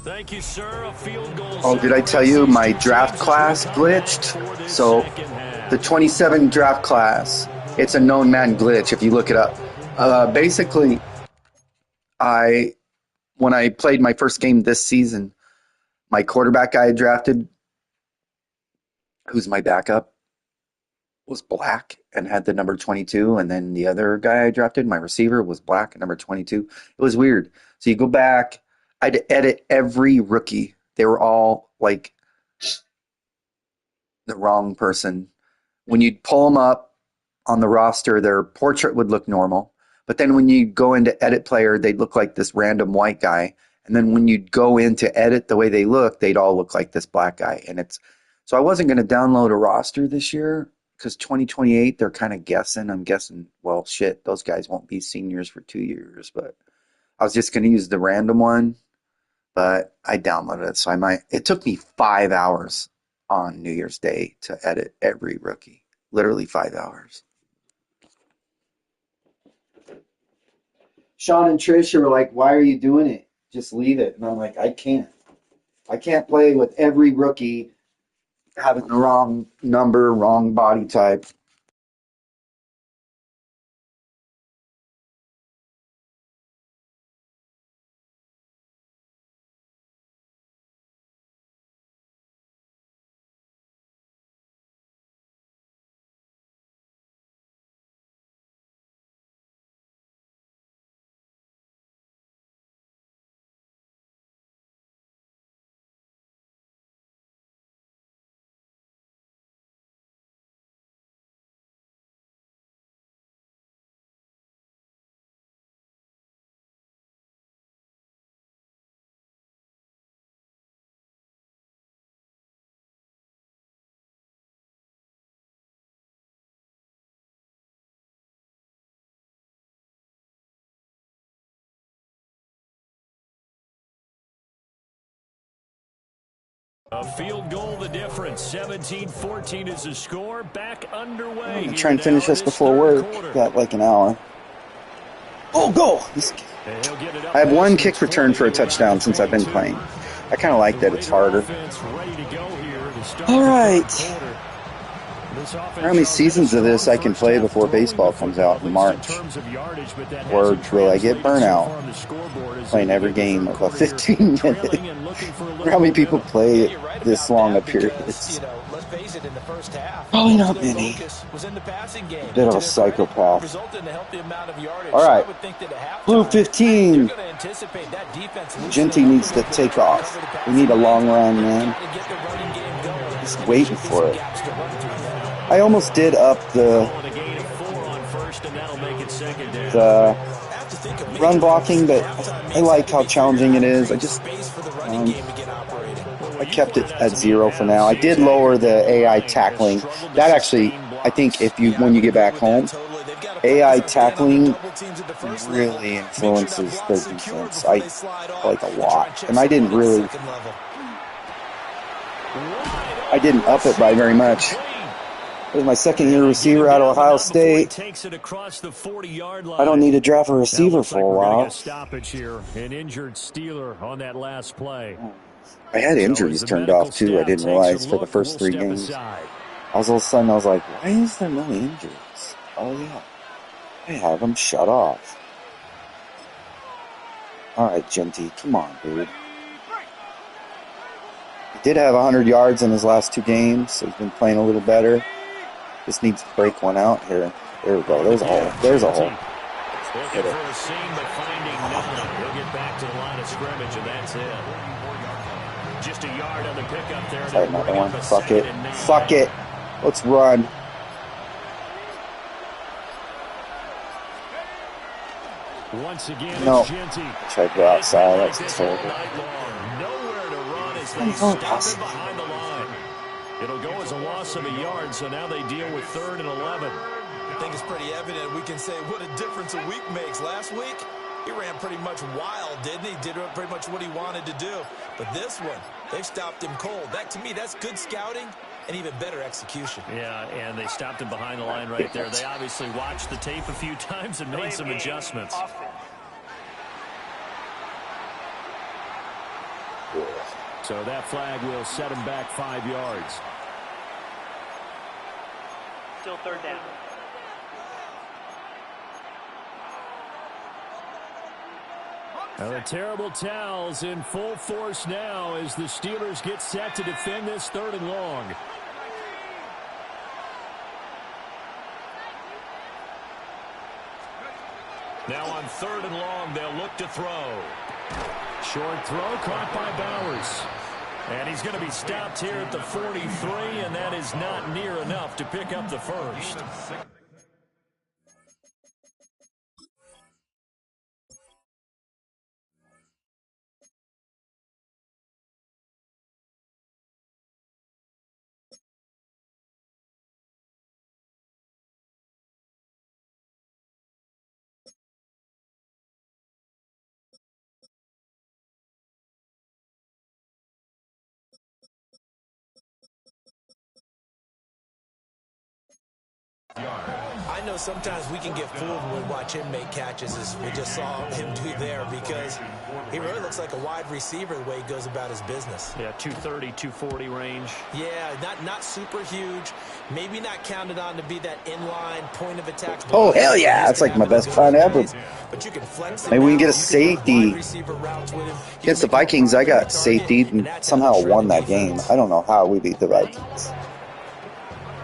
B: Thank you, sir. A field goal.
G: Oh, did I tell you my draft class glitched? So the 27 draft class, it's a known Madden glitch if you look it up. Basically, when I played my first game this season, my quarterback I had drafted, who's my backup, was black and had the number 22. And then the other guy I drafted, my receiver, was black and number 22. It was weird. So you go back, I had to edit every rookie. They were all like the wrong person. When you'd pull them up on the roster, their portrait would look normal. But then when you go into edit player, they'd look like this random white guy. And then when you'd go into edit the way they look, they'd all look like this black guy. And so I wasn't going to download a roster this year because 2028, they're kind of guessing. I'm guessing, well, shit, those guys won't be seniors for 2 years. But I was just going to use the random one. But I downloaded it. So it took me 5 hours on New Year's Day to edit every rookie. Literally 5 hours. Sean and Tricia were like, why are you doing it? Just leave it. And I'm like, I can't. I can't play with every rookie having the wrong number, wrong body type.
B: A field goal, the difference. 17-14 is the score. Back underway.
G: I'm going to try and finish this before work. Got like an hour. Oh, goal! I have one kick return for a touchdown since I've been playing. I kind of like that it's harder. All right. How many seasons of this I can play before baseball comes out in March? Or will I get burnout playing every game of a 15 minute? How many people play this long a period? Probably not many. Bit of a psychopath. All right. Blue 15. Genty needs to take off. We need a long run, man. Just waiting for it. I almost did up the run blocking, but I like how challenging it is. I just I kept it at 0 for now. I did lower the AI tackling. That actually, I think when you get back home, AI tackling really influences their defense. I like a lot, and I didn't up it by very much. It was my second-year receiver out of Ohio State. I don't need to draft a receiver for a while. I had injuries turned off, too. I didn't realize for the first 3 games. All of a sudden, I was like, why is there no injuries? Oh, yeah. I have them shut off. All right, Genty, come on, dude. He did have 100 yards in his last 2 games, so he's been playing a little better. Just needs to break one out here. There we go. There's a hole. There's a hole. Hit it.
B: He'll get back to the line of scrimmage, and that's it. Just a yard on the pickup there.
G: Try another one. Fuck it. Fuck it. Let's run.
B: Once again,
G: no. Try to go outside. That's terrible.
B: Nowhere to run as they stop behind the line. It'll go as a loss of a yard, so now they deal with 3rd and 11.
C: I think it's pretty evident. We can say what a difference a week makes. Last week, he ran pretty much wild, didn't he? Did pretty much what he wanted to do. But this one, they've stopped him cold. To me, that's good scouting and even better execution.
B: Yeah, and they stopped him behind the line right there. They obviously watched the tape a few times and made some adjustments. So that flag will set him back 5 yards.
E: Still 3rd down.
B: Now the terrible towels in full force now as the Steelers get set to defend this 3rd and long. Now on 3rd and long, they'll look to throw. Short throw caught by Bowers. And he's going to be stopped here at the 43, and that is not near enough to pick up the first.
C: I I know sometimes we can get fooled when we watch him make catches, as we just saw him do there, because he really looks like a wide receiver the way he goes about his business.
B: Yeah, 230, 240 range.
C: Yeah, not super huge. Maybe not counted on to be that inline point of attack.
G: Oh, hell yeah. That's like my best punt ever.
C: But you can flex
G: Maybe we can get a safety. Against the Vikings, I got safety and somehow won that game. I don't know how we beat the Vikings.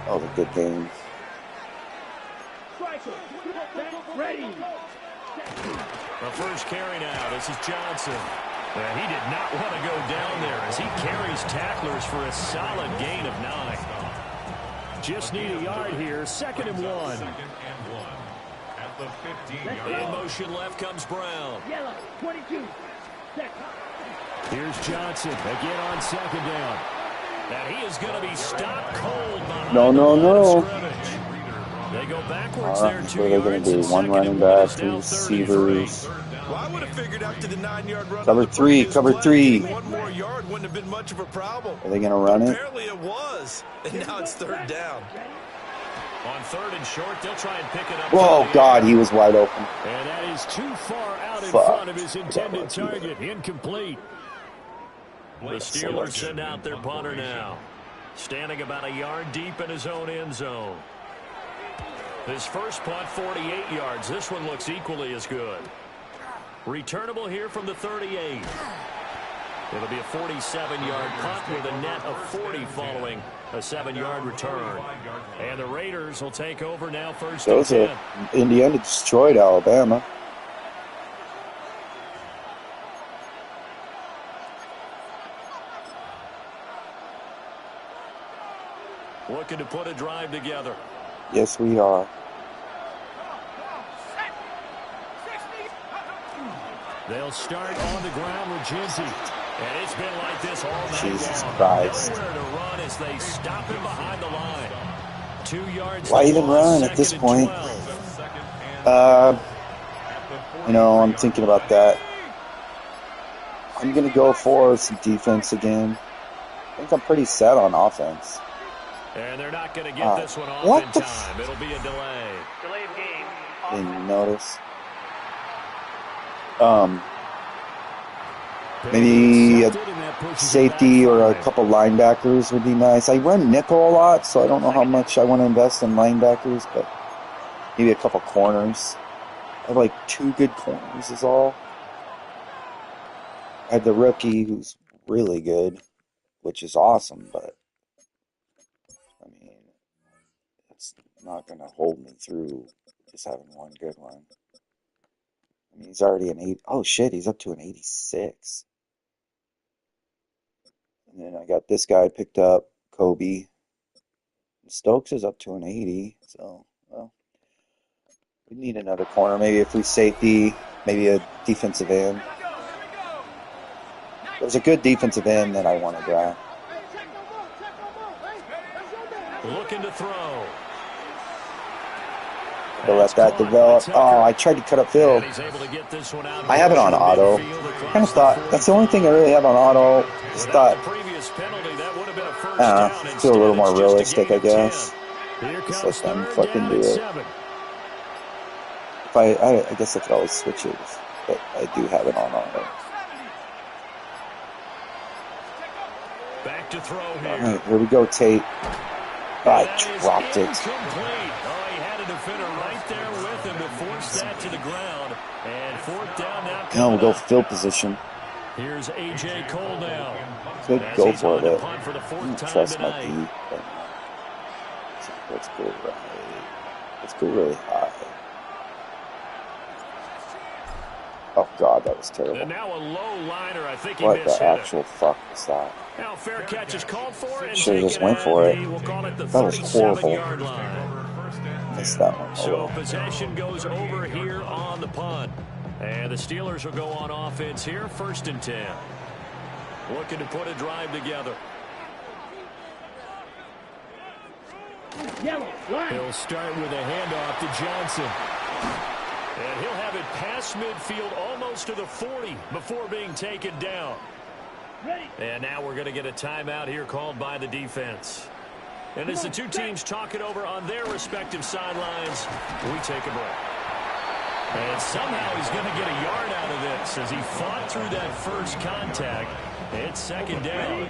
G: That was a good game.
B: The first carry now. This is Johnson. He did not want to go down there as he carries tacklers for a solid gain of 9. Just need a yard here. 2nd and 1.
A: At the 15-yard.
B: In motion left comes Brown.
E: Yellow, 22.
B: Here's Johnson again on 2nd down. And he is going to be stopped cold behind
G: No.
B: They go backwards there.
G: What are they going to do? One running back, two receivers.
C: Well, I would have figured after the 9-yard run.
G: Cover 3.
C: One more yard wouldn't have been much of a problem.
G: Are they going to run it?
C: Apparently it was. And now it's 3rd down.
B: On 3rd and short, they'll try and pick it up.
G: Whoa, God, he was wide open.
B: And that is too far out in front of his intended target. Incomplete. The Steelers send out their punter now. Standing about a yard deep in his own end zone. His first punt, 48 yards. This one looks equally as good. Returnable here from the 38. It'll be a 47-yard punt with a net of 40 following a 7-yard return. And the Raiders will take over now, 1st and 10.
G: Indiana destroyed Alabama.
B: Looking to put a drive together.
G: Yes, we are.
B: They'll start on the ground with Jinzy. And it's been like this all night.
G: Jesus Christ.
B: Nowhere to run as they stop him behind the line. 2 yards.
G: Why even run at this point? I'm thinking about that. I'm going to go for some defense again. I think I'm pretty set on offense.
B: And they're not going to get this one off in time. It'll be a delay.
E: Delay of game.
G: Didn't notice. Maybe a safety or a couple linebackers would be nice. I run nickel a lot, so I don't know how much I want to invest in linebackers, but maybe a couple corners. I have like 2 good corners is all. I have the rookie who's really good, which is awesome, but I mean, it's not going to hold me through just having one good one. I mean, he's already an 8. Oh, shit, he's up to an 86. And then I got this guy picked up, Kobe. Stokes is up to an 80. So, well, we need another corner. Maybe if we safety, maybe a defensive end. There's a good defensive end that I want to grab.
B: Looking to throw.
G: To let that develop. Oh, I tried to cut up field. I have it on auto. I kind of thought, that's the only thing I really have on auto. Just thought, feel a little more realistic, I guess. Just let them fucking do it. If I guess I could always switch it, but I do have it on auto.
B: Back to throw here.
G: All right, here we go, Tate. Oh, I dropped it.
B: Defender right there with him to force that to the ground. And 4th down now.
G: Now we'll go field position.
B: Here's A.J. Cole now.
G: Could go for it.
B: For the 4th time
G: trust
B: tonight.
G: my D. Let's go right. Let's go really high. Oh God, that was terrible.
B: And now a low liner. I think he
G: what
B: missed
G: the actual fuck was that?
B: Now fair catch is called for.
G: Should have just went for it. That was horrible. Missed that one.
B: So possession goes over here on the punt. And the Steelers will go on offense here, 1st and 10. Looking to put a drive together. He'll start with a handoff to Johnson. And he'll have it past midfield almost to the 40 before being taken down. And now we're going to get a timeout here called by the defense. And as the two teams talk it over on their respective sidelines, we take a break. And somehow he's going to get a yard out of this as he fought through that first contact. It's second down.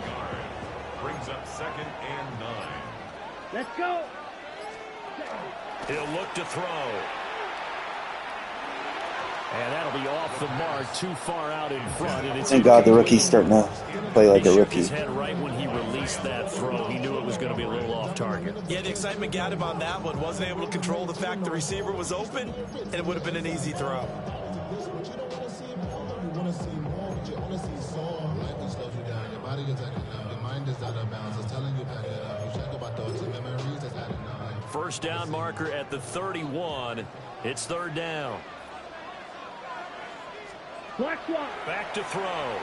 A: Brings up 2nd and 9.
E: Let's go.
B: He'll look to throw. And that'll be off the mark, too far out in front. And
G: Thank God the rookie's starting to play like a rookie.
B: His head right when he released that throw. He knew it was going to be a little off target.
C: Yeah, the excitement got him on that one. Wasn't able to control the fact the receiver was open, and it would have been an easy throw.
B: First down marker at the 31. It's third down. Back to throw.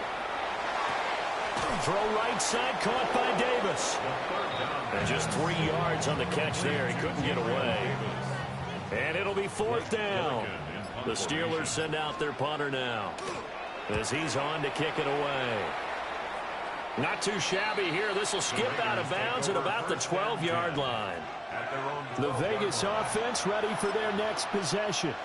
B: Throw right side, caught by Davis. And just 3 yards on the catch there. He couldn't get away. And it'll be fourth down. The Steelers send out their punter now as he's on to kick it away. Not too shabby here. This will skip out of bounds at about the 12-yard line. The Vegas offense ready for their next possession.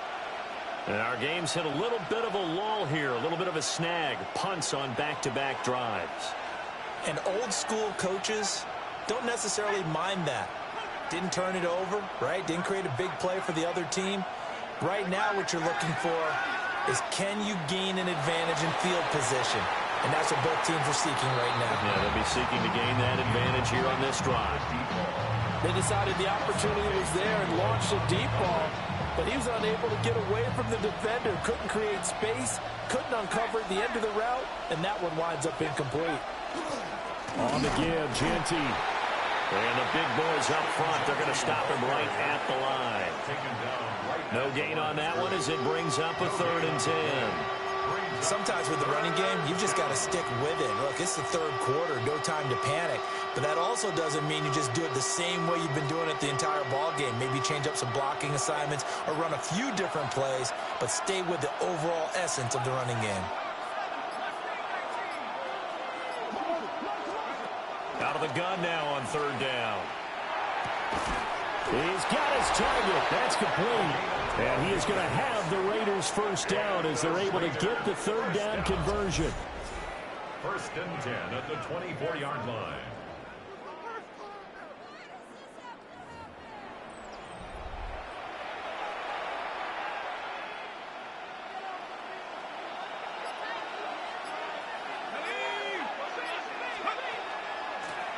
B: And our game's hit a little bit of a lull here, a little bit of a snag. Punts on back-to-back drives.
C: And old-school coaches don't necessarily mind that. Didn't turn it over, right? Didn't create a big play for the other team. Right now what you're looking for is can you gain an advantage in field position? And that's what both teams are seeking right now.
B: Yeah, they'll be seeking to gain that advantage here on this drive.
D: They decided the opportunity was there and launched a deep ball, but he was unable to get away from the defender. Couldn't create space, couldn't uncover at the end of the route, and that one winds up incomplete.
B: On the give, Genty. And the big boys up front, they're going to stop him right at the line. No gain on that one as it brings up a 3rd and 10.
C: Sometimes with the running game, you've just got to stick with it. Look, it's the third quarter, no time to panic. But that also doesn't mean you just do it the same way you've been doing it the entire ball game. Maybe change up some blocking assignments or run a few different plays, but stay with the overall essence of the running game.
B: Out of the gun now on 3rd down. He's got his target. That's complete. And he is going to have the Raiders first down as they're able to get the 3rd down conversion.
A: 1st and 10 at the 24-yard line.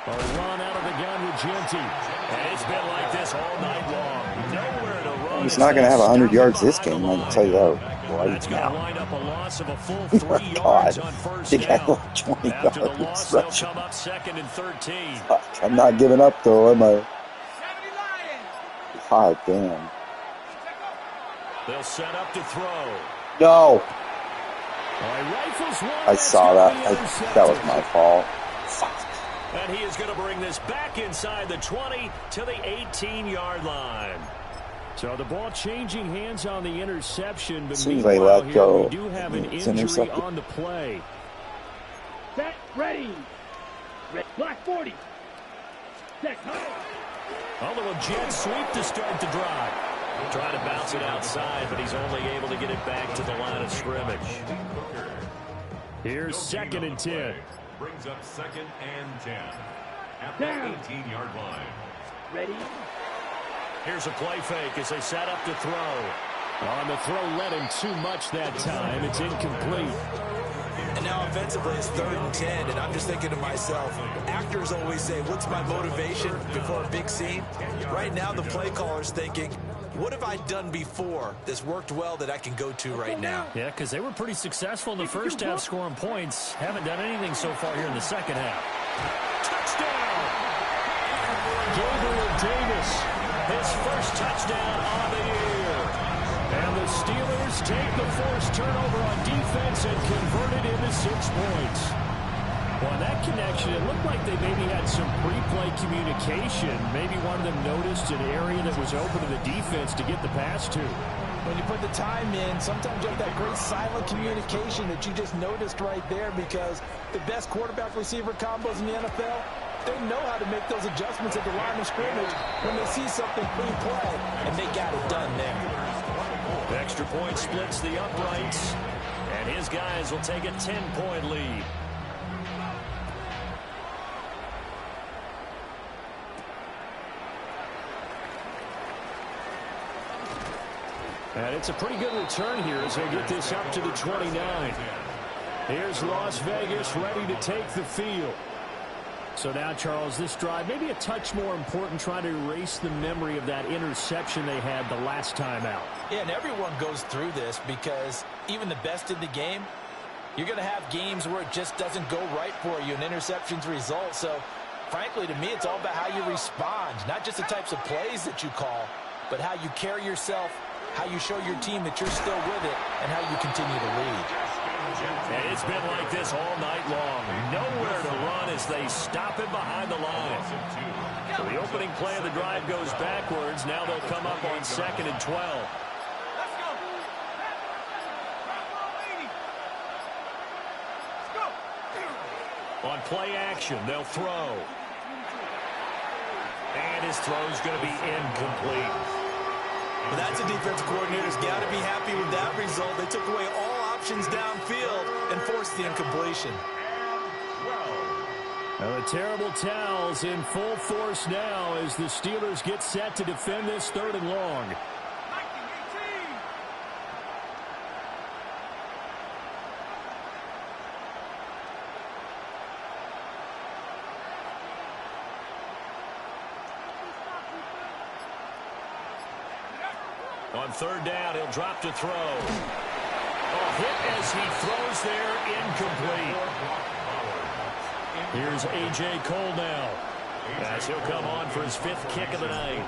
B: A run out of the gun with Genty. And it's been like this all night long. Nowhere to run.
G: He's not going to have 100 yards this game, I can tell you that right
B: That's
G: now.
B: Going to wind up a loss of a full 3
G: Oh
B: yards
G: God.
B: on first
G: He got
B: down.
G: like 20
B: After the
G: yards
B: loss, they'll
G: rushing.
B: come up 2nd and 13.
G: I'm not giving up, though, am I? God damn.
B: They'll set up to throw.
G: No!
B: Rifles one.
G: I saw that. That was my fault.
B: And he is going to bring this back inside the 20 to the 18-yard line. So the ball changing hands on the interception. But
G: Soon as they
B: meanwhile
G: let
B: here,
G: go,
B: we do have an
G: it's
B: injury
G: intercepted.
B: on the play.
E: Set, ready. Black 40. Set,
B: A little jet sweep to start the drive. Trying to bounce it outside, but he's only able to get it back to the line of scrimmage. Here's 2nd and 10.
A: Brings up 2nd and 10 at the 18-yard line.
E: Ready.
B: Here's a play fake as they set up to throw. On the throw, led him too much that time. It's incomplete.
C: And now offensively it's 3rd and 10, and I'm just thinking to myself, actors always say, what's my motivation before a big scene? Right now the play caller's thinking, what have I done before that's worked well that I can go to right now?
B: Yeah, because they were pretty successful in the first half scoring points. Haven't done anything so far here in the second half. Touchdown! Gabriel Davis, his first touchdown on the year. And the Steelers take the forced turnover on defense and convert it into 6 points. Well, that connection, it looked like they maybe had some pre-play communication. Maybe one of them noticed an area that was open to the defense to get the pass to.
D: When you put the time in, sometimes you have that great silent communication that you just noticed right there, because the best quarterback-receiver combos in the NFL, they know how to make those adjustments at the line of scrimmage when they see something pre-play, and they got it done there.
B: The extra point splits the uprights, and his guys will take a 10-point lead. And it's a pretty good return here as they get this up to the 29. Here's Las Vegas ready to take the field. So now, Charles, this drive maybe a touch more important, trying to erase the memory of that interception they had the last time out.
D: Yeah, and everyone goes through this because even the best in the game, you're going to have games where it just doesn't go right for you, and interceptions result. So, frankly, to me, it's all about how you respond, not just the types of plays that you call, but how you carry yourself, how you show your team that you're still with it, and how you continue to lead.
B: And it's been like this all night long. Nowhere to run as they stop him behind the line. So the opening play of the drive goes backwards. Now they'll come up on 2nd and 12. On play action, they'll throw. And his throw's going to be incomplete.
C: Well, that's a defensive coordinator's got to be happy with that result. They took away all options downfield and forced the incompletion.
B: Well, the terrible towels in full force now as the Steelers get set to defend this 3rd and long. On 3rd down, he'll drop to throw. A hit as he throws there, incomplete. Here's A.J. Cole now, as he'll come on for his 5th kick of the night.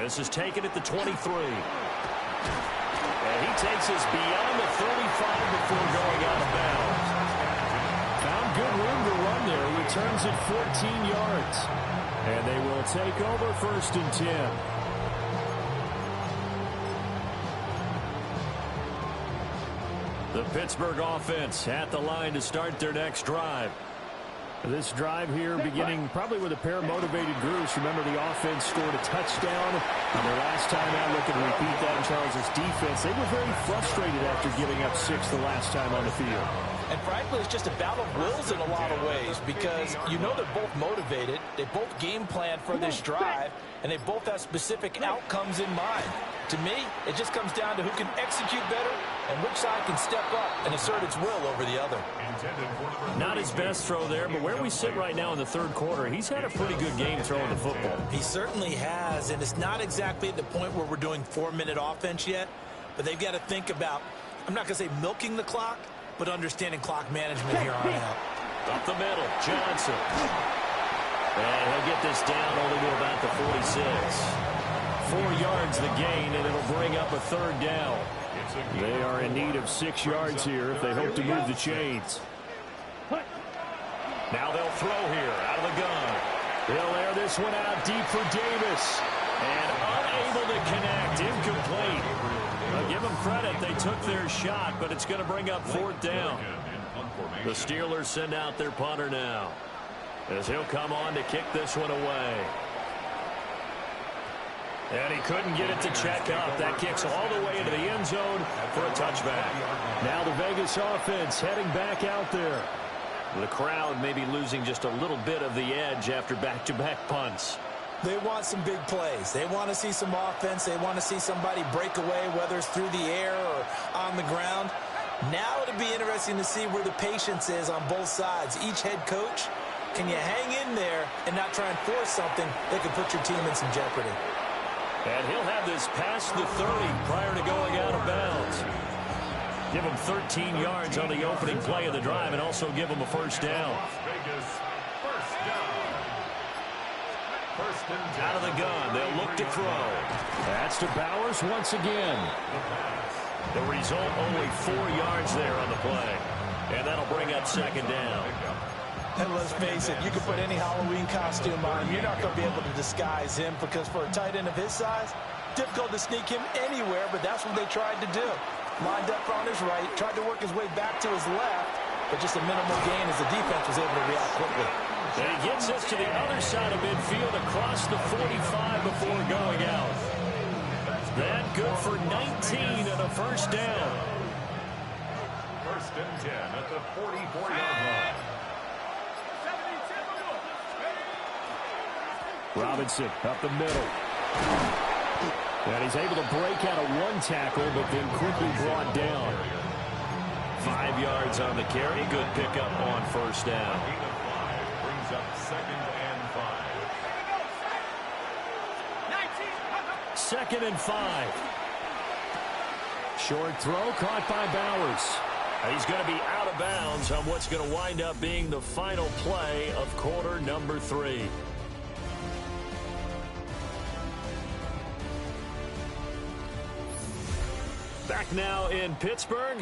B: This is taken at the 23. And he takes us beyond the 35 before going out of bounds. Found good room to run there. Returns it 14 yards. And they will take over 1st and 10. The Pittsburgh offense at the line to start their next drive. This drive here beginning probably with a pair of motivated groups. Remember, the offense scored a touchdown on their last time out. Looking to repeat that in Charles' defense. They were very frustrated after giving up 6 the last time on the field.
D: And frankly, it's just a battle of wills in a lot of ways because you know they're both motivated. They both game plan for this drive, and they both have specific outcomes in mind. To me, it just comes down to who can execute better and which side can step up and assert its will over the other.
B: Not his best throw there, but where we sit right now in the 3rd quarter, he's had a pretty good game throwing the football.
C: He certainly has, and it's not exactly at the point where we're doing 4-minute offense yet, but they've got to think about, I'm not going to say milking the clock, but understanding clock management here on out.
B: Up the middle, Johnson. And he'll get this down only to about the 46. 4 yards the gain, and it'll bring up a 3rd down. They are in need of 6 yards here if they hope to move the chains. Now they'll throw here out of the gun. They'll air this one out deep for Davis. And unable to connect, incomplete. Well, give them credit, they took their shot, but it's going to bring up 4th down. The Steelers send out their punter now, as he'll come on to kick this one away. And he couldn't get it to check up. That kicks all the way into the end zone for a touchback. Now the Vegas offense heading back out there. The crowd may be losing just a little bit of the edge after back-to-back punts.
C: They want some big plays. They want to see some offense. They want to see somebody break away, whether it's through the air or on the ground. Now it'll be interesting to see where the patience is on both sides. Each head coach, can you hang in there and not try and force something that could put your team in some jeopardy?
B: And he'll have this past the 30 prior to going out of bounds. Give him 13 yards on the opening play of the drive and also give him a 1st down. Out of the gun, they'll look to throw. That's to Bowers once again. The result, only 4 yards there on the play. And that'll bring up 2nd down.
C: And let's face it, you can put any Halloween costume on. You're not going to be able to disguise him because for a tight end of his size, difficult to sneak him anywhere, but that's what they tried to do.
D: lined up on his right, tried to work his way back to his left, but just a minimal gain as the defense was able to react quickly.
B: And he gets us to the other side of midfield across the 45 before going out. That good for 19 and a first down.
A: First and 10 at the 44-yard line.
B: Robinson up the middle. And he's able to break out of one tackle, but then quickly brought down. 5 yards on the carry. Good pickup on first down.
A: Brings up second and 5.
B: 2nd and 5. Short throw caught by Bowers. He's going to be out of bounds on what's going to wind up being the final play of quarter number 3. Back now in Pittsburgh.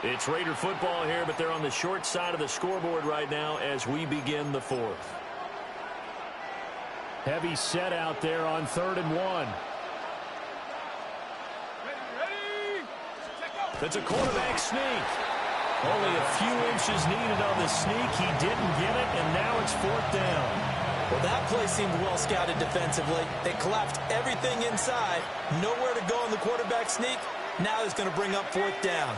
B: It's Raider football here, but they're on the short side of the scoreboard right now as we begin the 4th. Heavy set out there on 3rd and 1. That's a quarterback sneak. Only a few inches needed on the sneak. He didn't get it, and now it's 4th down.
C: Well, that play seemed well scouted defensively. They collapsed everything inside. Nowhere to go on the quarterback sneak. Now it's going to bring up 4th down.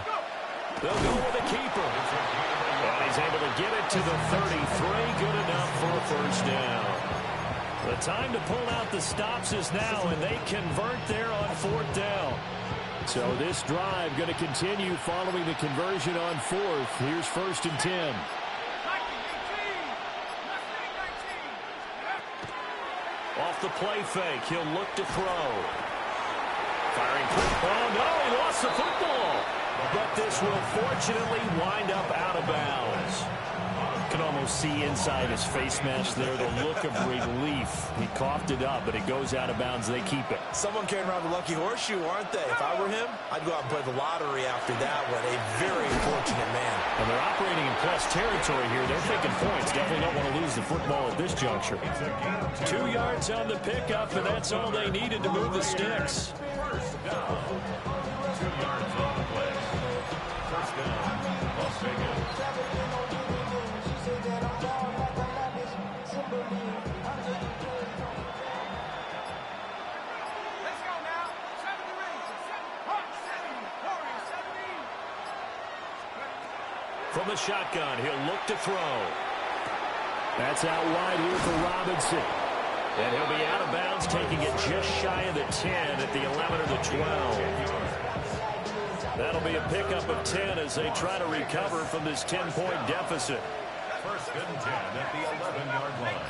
B: They'll go with a keeper. And he's able to get it to the 33. Good enough for a first down. The time to pull out the stops is now, and they convert there on 4th down. So this drive going to continue following the conversion on 4th. Here's 1st and 10. Off the play fake, he'll look to throw. Firing quick. Oh, no, he lost the football. But this will fortunately wind up out of bounds. You can almost see inside his face mask there the look of relief. He coughed it up, but it goes out of bounds. They keep it.
C: Someone carrying around the lucky horseshoe, aren't they? If I were him, I'd go out and play the lottery after that one. A very fortunate man.
B: And they're operating in plus territory here. They're taking points. Definitely don't want to lose the football at this juncture. 2 yards on the pickup, and that's all they needed to move the sticks.
A: First down. 2 yards on the play. First down. Las Vegas.
B: From the shotgun, he'll look to throw. That's out wide here for Robinson. And he'll be out of bounds, taking it just shy of the 10 at the 11 or the 12. That'll be a pickup of 10 as they try to recover from this 10-point deficit.
A: First and 10 at the 11-yard line.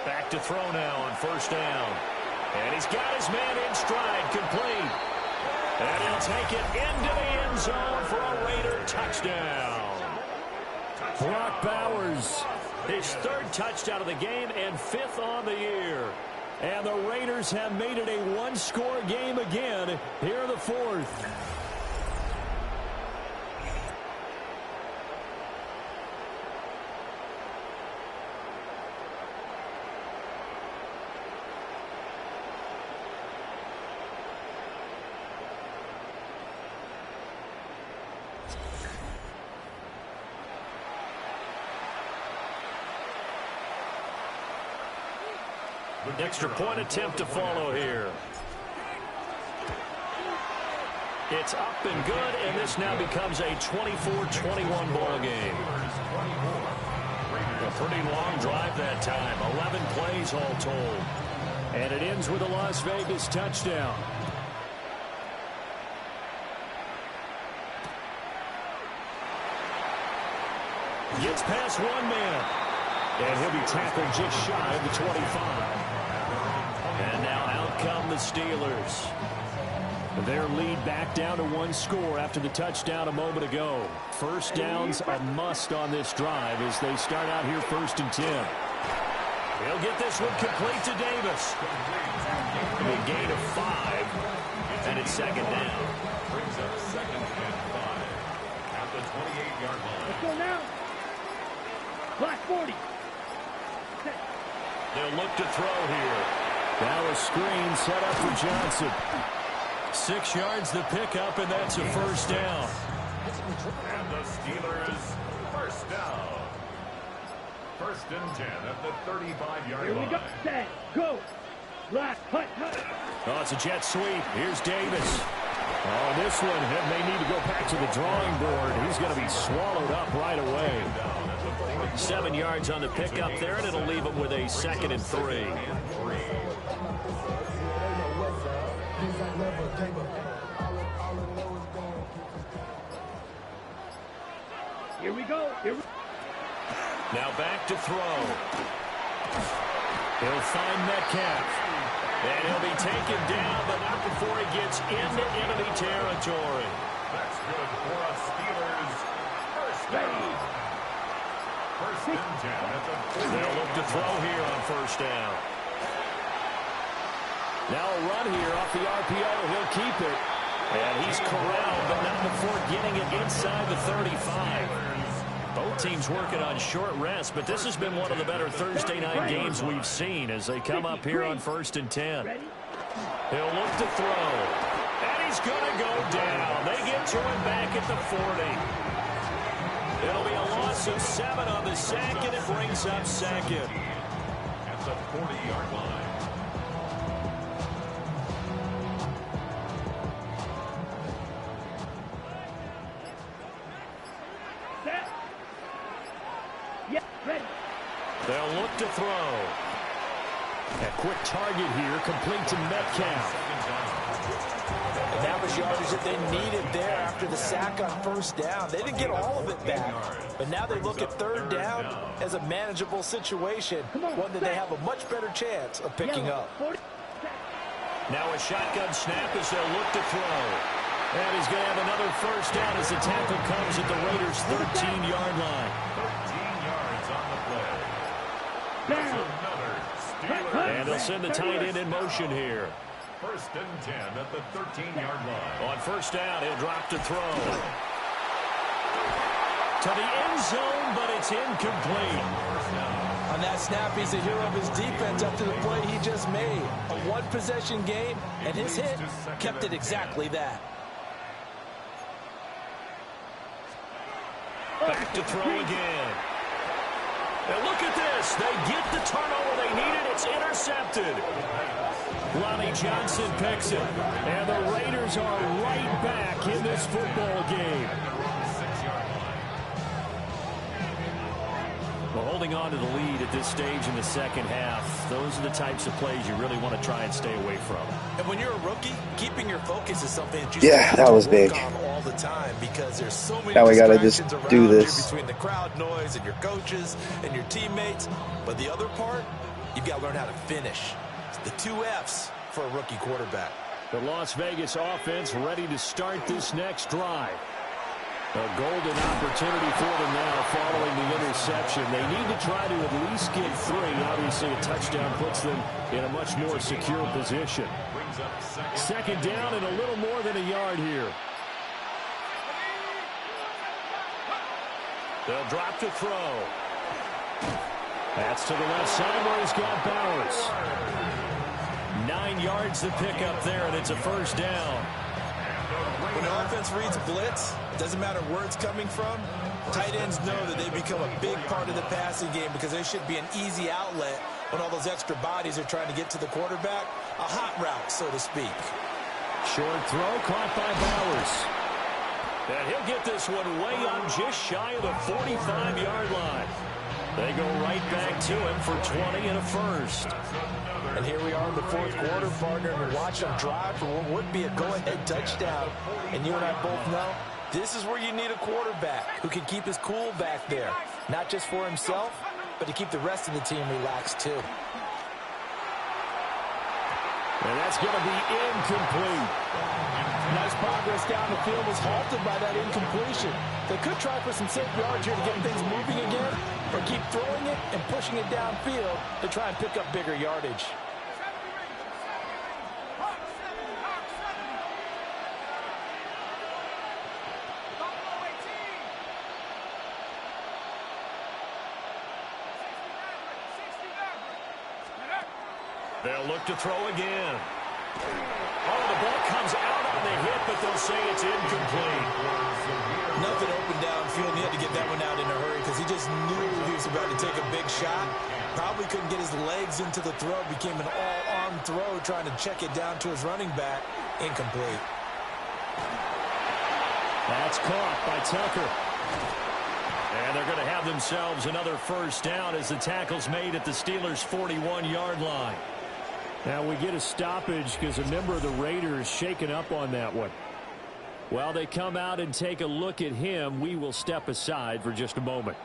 B: Back to throw now on first down. And he's got his man in stride, complete. And he'll take it into the end zone for a Raider touchdown. Brock Bowers, his 3rd touchdown of the game and 5th on the year. And the Raiders have made it a one-score game again here in the 4th. Extra point attempt to follow here. It's up and good, and this now becomes a 24-21 ball game. A pretty long drive that time. 11 plays all told. And it ends with a Las Vegas touchdown. Gets past one man. And he'll be tackled just shy of the 25. And now out come the Steelers. Their lead back down to 1 score after the touchdown a moment ago. First down's a must on this drive as they start out here 1st and 10. He'll get this one complete to Davis. A gain of 5. And it's 2nd down.
A: Brings up 2nd and 5 at the 28-yard line.
E: Let's go now. Black 40.
B: They'll look to throw here. Now a screen set up for Johnson. 6 yards the pickup, and that's a first down.
A: And the Steelers first down. 1st and 10 at the 35-yard line.
E: Here we go. Set. Go. Last hut.
B: Oh, it's a jet sweep. Here's Davis. Oh, this one may need to go back to the drawing board. He's going to be swallowed up right away. 7 yards on the pickup there, and it'll leave him with a 2nd and 3.
E: Here we go.
B: Now back to throw. He'll find Metcalf. And he'll be taken down, but not before he gets into enemy territory.
A: That's good for a Steelers first down. 1st and 10 at the 40.
B: They'll look to throw here on 1st down. Now a run here off the RPO. He'll keep it. And he's corralled, but not before getting it inside the 35. Both teams working on short rest, but this has been one of the better Thursday night games we've seen as they come up here on 1st and 10. He'll look to throw. And he's going to go down. They get to him back at the 40. It'll be a loss of 7 on the sack, and it brings up 2nd.
A: At the 40-yard line.
B: They'll look to throw. A quick target here, complete to Metcalf.
D: And that was yardage that they needed there after the sack on 1st down. They didn't get all of it back, but now they look at 3rd down as a manageable situation, one that they have a much better chance of picking up.
B: Now a shotgun snap as they'll look to throw. And he's going to have another 1st down as the tackle comes at the Raiders' 13-yard line.
A: 13 yards on the play.
B: And they'll send the tight end in motion here.
A: 1st and 10 at the 13-yard line.
B: On 1st down, he'll drop to throw. To the end zone, but it's incomplete.
D: On that snap, he's a hero of his defense up to the play he just made. A one-possession game, and his hit kept it exactly that.
B: Back to throw again. And look at this. They get the turnover they needed. It's intercepted. Lonnie Johnson picks it. And the Raiders are right back in this football game. Well, holding on to the lead at this stage in the 2nd half, those are the types of plays you really want to try and stay away from.
C: And when you're a rookie, keeping your focus is something that you
G: that was big.
C: On all the time because there's so many
G: now we got to
C: distractions
G: just
C: around
G: do this
C: between the crowd noise and your coaches and your teammates. But the other part, you've got to learn how to finish. It's the 2 F's for a rookie quarterback.
B: The Las Vegas offense ready to start this next drive. A golden opportunity for them now following the interception. They need to try to at least get 3. Obviously, a touchdown puts them in a much more secure position. 2nd down and a little more than a yard here. They'll drop to throw. That's to the left side where he's got Bowers. 9 yards to pick up there, and it's a 1st down.
C: When the offense reads blitz, it doesn't matter where it's coming from, tight ends know that they become a big part of the passing game because there should be an easy outlet when all those extra bodies are trying to get to the quarterback. A hot route, so to speak.
B: Short throw caught by Bowers. And he'll get this one way up just shy of the 45-yard line. They go right back to him for 20 and a 1st.
D: And here we are in the 4th quarter, partner, and we're watching them drive for what would be a go-ahead touchdown. And you and I both know this is where you need a quarterback who can keep his cool back there. Not just for himself, but to keep the rest of the team relaxed too.
B: And that's going to be incomplete.
D: Nice progress down the field was halted by that incompletion. They could try for some safe yards here to get things moving again, or keep throwing it and pushing it downfield to try and pick up bigger yardage.
B: They'll look to throw again. Oh, the ball comes out on the hit, but they'll say it's incomplete.
C: Nothing open downfield, and he had to get that one out in a hurry because he just knew he was about to take a big shot. Probably couldn't get his legs into the throw. Became an all-arm throw trying to check it down to his running back. Incomplete.
B: That's caught by Tucker. And they're going to have themselves another first down as the tackle's made at the Steelers' 41-yard line. Now we get a stoppage because a member of the Raiders shaken up on that one. While they come out and take a look at him, we will step aside for just a moment.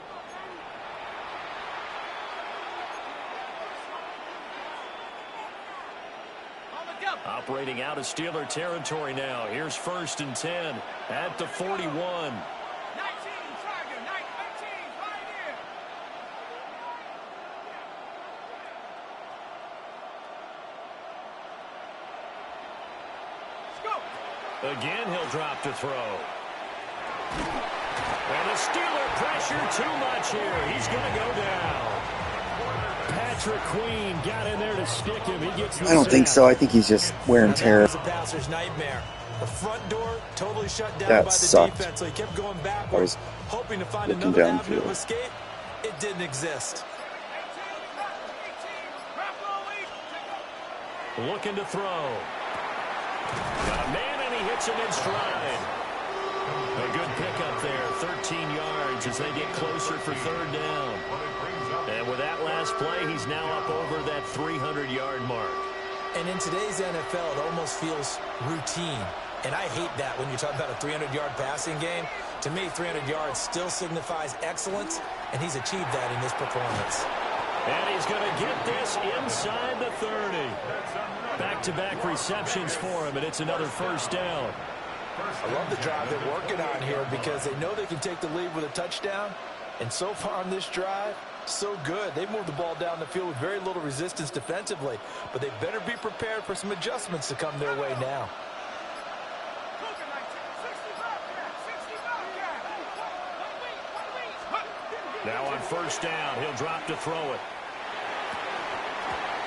B: Operating out of Steeler territory now. Here's 1st and 10 at the 41.
F: 19, target, 19, right here.
B: Again, he'll drop to throw. And the Steeler pressure too much here. He's going to go down. Patrick Queen got in there to stick him. He gets the
G: I don't think so. I think he's just wear and tear.
C: That was a passer's nightmare. The front door totally shut down
G: That
C: by the
G: sucked.
C: defense, so he kept going backwards, hoping to find
G: looking
C: another avenue
G: downfield.
C: of escape. It didn't exist.
B: Looking to throw. Got a man, and he hits him in stride. A good pickup there, 13 yards as they get closer for 3rd down. And with that last play, he's now up over that 300-yard mark.
C: And in today's NFL, it almost feels routine. And I hate that when you talk about a 300-yard passing game. To me, 300 yards still signifies excellence, and he's achieved that in this performance.
B: And he's going to get this inside the 30. Back-to-back receptions for him, and it's another first down.
C: I love the drive they're working on here because they know they can take the lead with a touchdown. And so far on this drive, so good. They've moved the ball down the field with very little resistance defensively, but they better be prepared for some adjustments to come their way now.
B: Now on first down, he'll drop to throw it.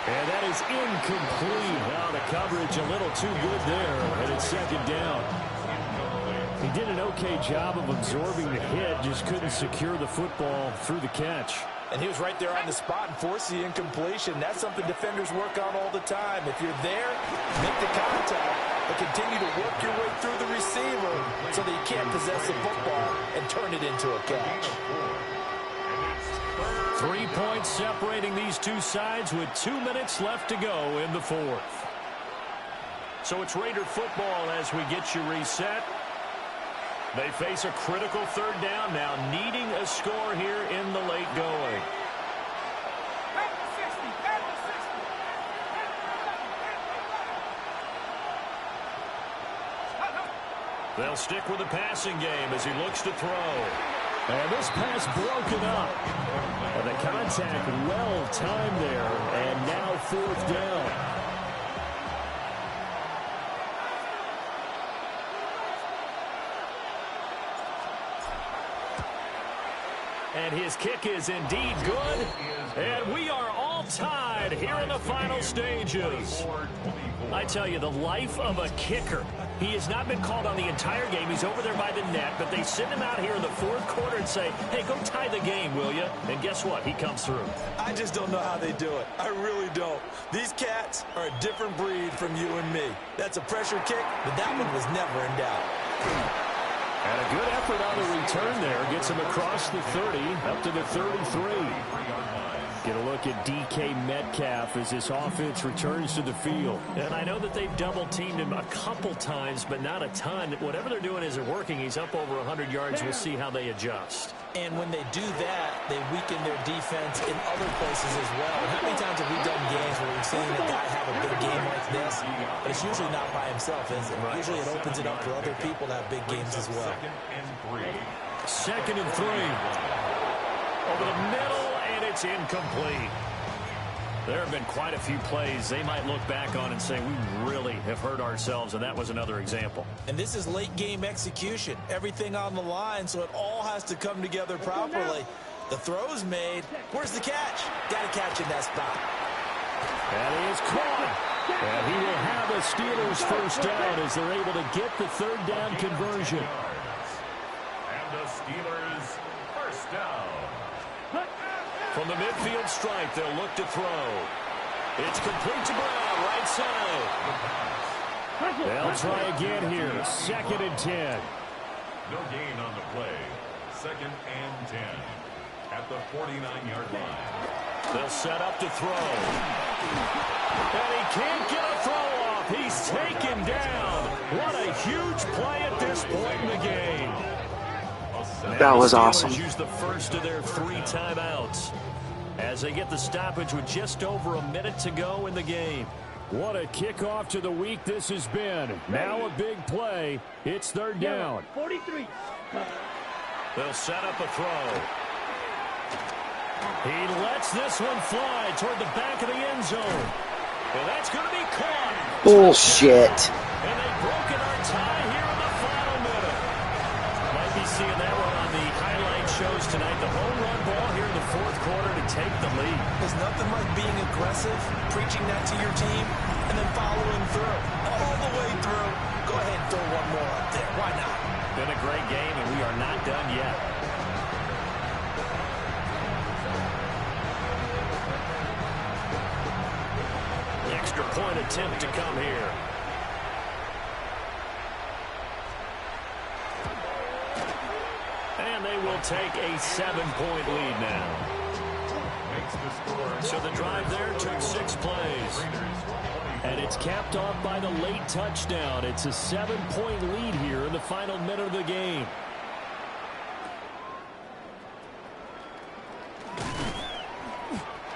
B: And that is incomplete. Now the coverage a little too good there, and it's 2nd down. He did an okay job of absorbing the hit, just couldn't secure the football through the catch.
C: And he was right there on the spot and forced the incompletion. That's something defenders work on all the time. If you're there, make the contact, but continue to work your way through the receiver so that you can't possess the football and turn it into a catch.
B: 3 points separating these two sides with 2 minutes left to go in the 4th. So it's Raider football as we get you reset. They face a critical 3rd down now, needing a score here in the late going. They'll stick with the passing game as he looks to throw. And this pass broken up. And the contact well timed there, and now 4th down. And his kick is indeed good. And we are all tied here in the final stages. I tell you, the life of a kicker. He has not been called on the entire game. He's over there by the net, but they send him out here in the 4th quarter and say, hey, go tie the game, will you? And guess what? He comes through.
C: I just don't know how they do it. I really don't. These cats are a different breed from you and me. That's a pressure kick, but that one was never in doubt.
B: And a good effort on the return there. Gets him across the 30, up to the 33. Get a look at DK Metcalf as this offense returns to the field. And I know that they've double-teamed him a couple times, but not a ton. Whatever they're doing isn't working. He's up over 100 yards. We'll see how they adjust.
C: And when they do that, they weaken their defense in other places as well. How many times have we done games where we've seen a guy have a big game like this? But it's usually not by himself, is it? Usually it opens it up for other people to have big games as well.
B: 2nd and 3. Over the middle, and it's incomplete. There have been quite a few plays they might look back on and say, we really have hurt ourselves, and that was another example.
C: And this is late game execution. Everything on the line, so it all has to come together properly. The throw's made. Where's the catch? Got to catch in that spot.
B: And he is caught. And he will have a Steelers first down as they're able to get the third down conversion.
A: And the Steelers first down.
B: From the midfield stripe, they'll look to throw. It's complete to Brown, right side. They'll try again here. 2nd and 10.
A: No gain on the play. 2nd and 10 at the 49-yard line.
B: They'll set up to throw. And he can't get a throw off. He's taken down. What a huge play at this point in the game.
G: That was awesome.
B: Use the first of their 3 timeouts as they get the stoppage with just over a minute to go in the game. What a kickoff to the week this has been. Now a big play. It's 3rd down.
E: 43.
B: They'll set up a throw. He lets this one fly toward the back of the end zone. And that's going to be caught.
G: Bullshit.
B: And they've broken our tie here in the final minute. Might be seeing that one on the highlight shows tonight. The home run ball here in the 4th quarter to take the lead.
C: There's nothing like being aggressive, preaching that to your team, and then following through. All the way through. Go ahead and throw one more up there. Why not?
B: Been a great game, and we are not done yet. Extra point attempt to come here. And they will take a 7-point lead now. So the drive there took 6 plays. And it's capped off by the late touchdown. It's a 7-point lead here in the final minute of the game.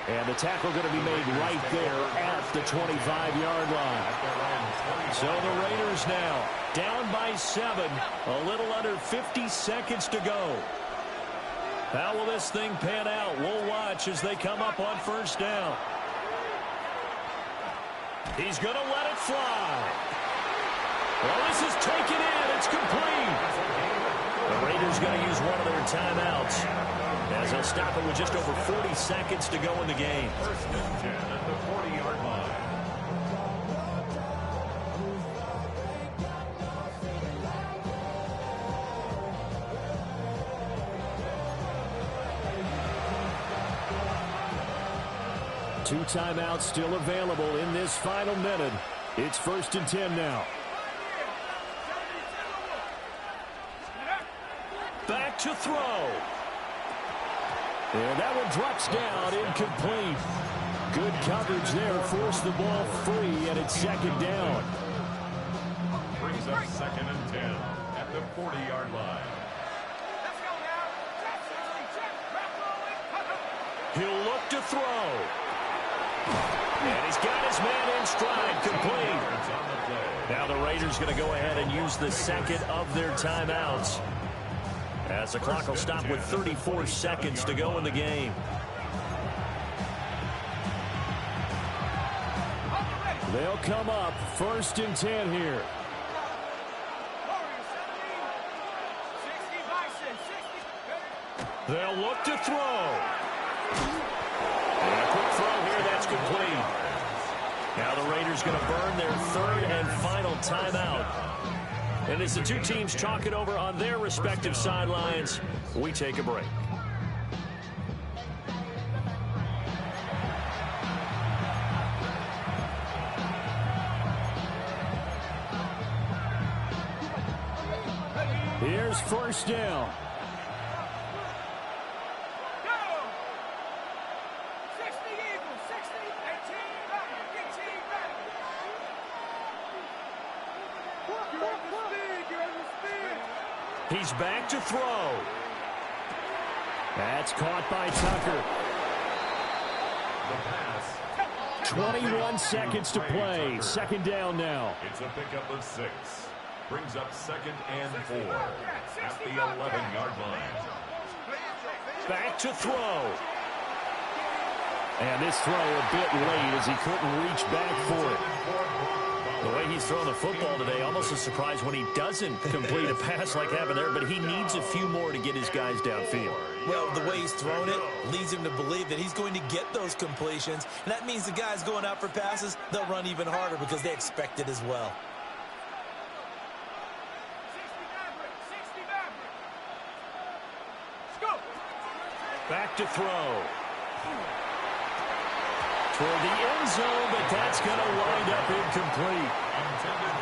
B: And the tackle going to be made right there at the 25-yard line. So the Raiders now down by 7, a little under 50 seconds to go. How will this thing pan out? We'll watch as they come up on 1st down. He's going to let it fly. Well, this is taken in. It's complete. The Raiders going to use one of their timeouts as they'll stop it with just over 40 seconds to go in the game.
A: 1st and 10 at the 40-yard line.
B: Two timeouts still available in this final minute. It's 1st and 10 now. Back to throw. And that one drops down, incomplete. Good coverage there, forced the ball free, and it's 2nd down.
A: Brings up 2nd and 10 at the 40-yard line.
B: He'll look to throw. And he's got his man in stride, complete. Now the Raiders going to go ahead and use the 2nd of their timeouts, as the clock will stop with 34 seconds to go in the game. They'll come up 1st and 10 here. They'll look to throw. And a quick throw here, that's complete. Now the Raiders going to burn their 3rd and final timeout. And as the two teams talk it over on their respective sidelines, we take a break. Here's 1st down. He's back to throw. That's caught by Tucker. 21 seconds to play. 2nd down now.
A: It's a pickup of 6. Brings up 2nd and 4 at the 11-yard line.
B: Back to throw. And this throw a bit late as he couldn't reach back for it. The way he's throwing the football today, almost a surprise when he doesn't complete a pass like happened there, but he needs a few more to get his guys downfield.
C: Well, the way he's thrown it leads him to believe that he's going to get those completions. And that means the guys going out for passes, they'll run even harder because they expect it as well.
F: 60 Maverick. Let's go.
B: Back to throw. Toward the end zone, but that's going to wind up incomplete.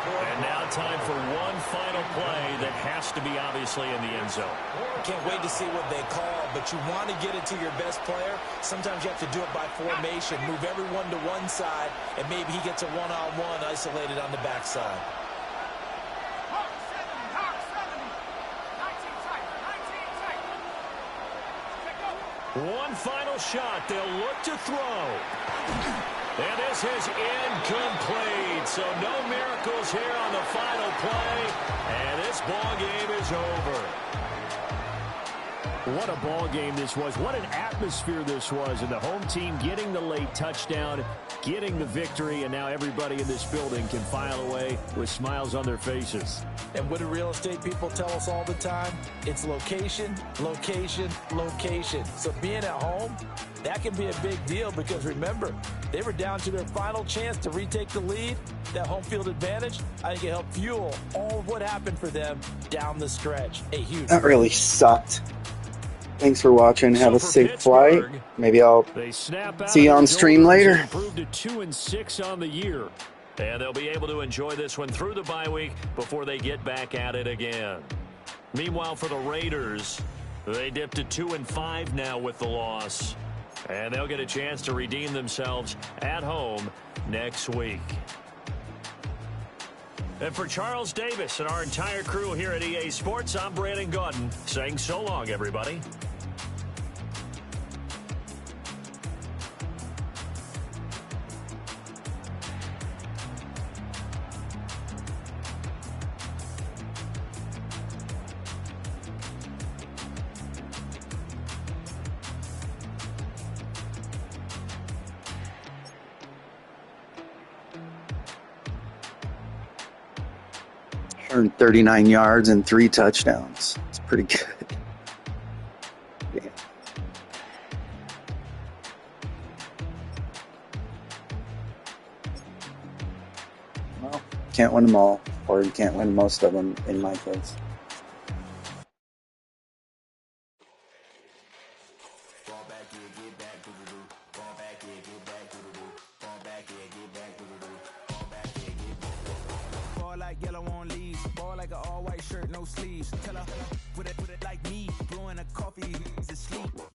B: And now time for one final play that has to be obviously in the end zone.
C: Can't wait to see what they call, but you want to get it to your best player. Sometimes you have to do it by formation. Move everyone to one side, and maybe he gets a one-on-one isolated on the backside.
F: Hawk 70. 19 tight. 19 tight. Check go.
B: One final shot. They'll look to throw. And this is incomplete. So no miracles here on the final play. And this ball game is over. What a ball game this was. What an atmosphere this was. And the home team getting the late touchdown, getting the victory, and now everybody in this building can file away with smiles on their faces.
D: And what do real estate people tell us all the time? It's location, location, location. So being at home, that can be a big deal because remember, they were down to their final chance to retake the lead. That home field advantage, I think it helped fuel all of what happened for them down the stretch. A huge.
G: That really sucked. Thanks for watching. Have a safe flight. Maybe I'll see you on stream later.
B: Improved to 2-6 on the year. And they'll be able to enjoy this one through the bye week before they get back at it again. Meanwhile, for the Raiders, they dipped to 2-5 now with the loss. And they'll get a chance to redeem themselves at home next week. And for Charles Davis and our entire crew here at EA Sports, I'm Brandon Gaudin saying so long, everybody.
G: Earned 39 yards and 3 touchdowns. It's pretty good. Yeah. Well, can't win them all, or you can't win most of them in my case.
I: Yellow on leaves, ball like an all-white shirt, no sleeves. Tell her with it like me, blowing a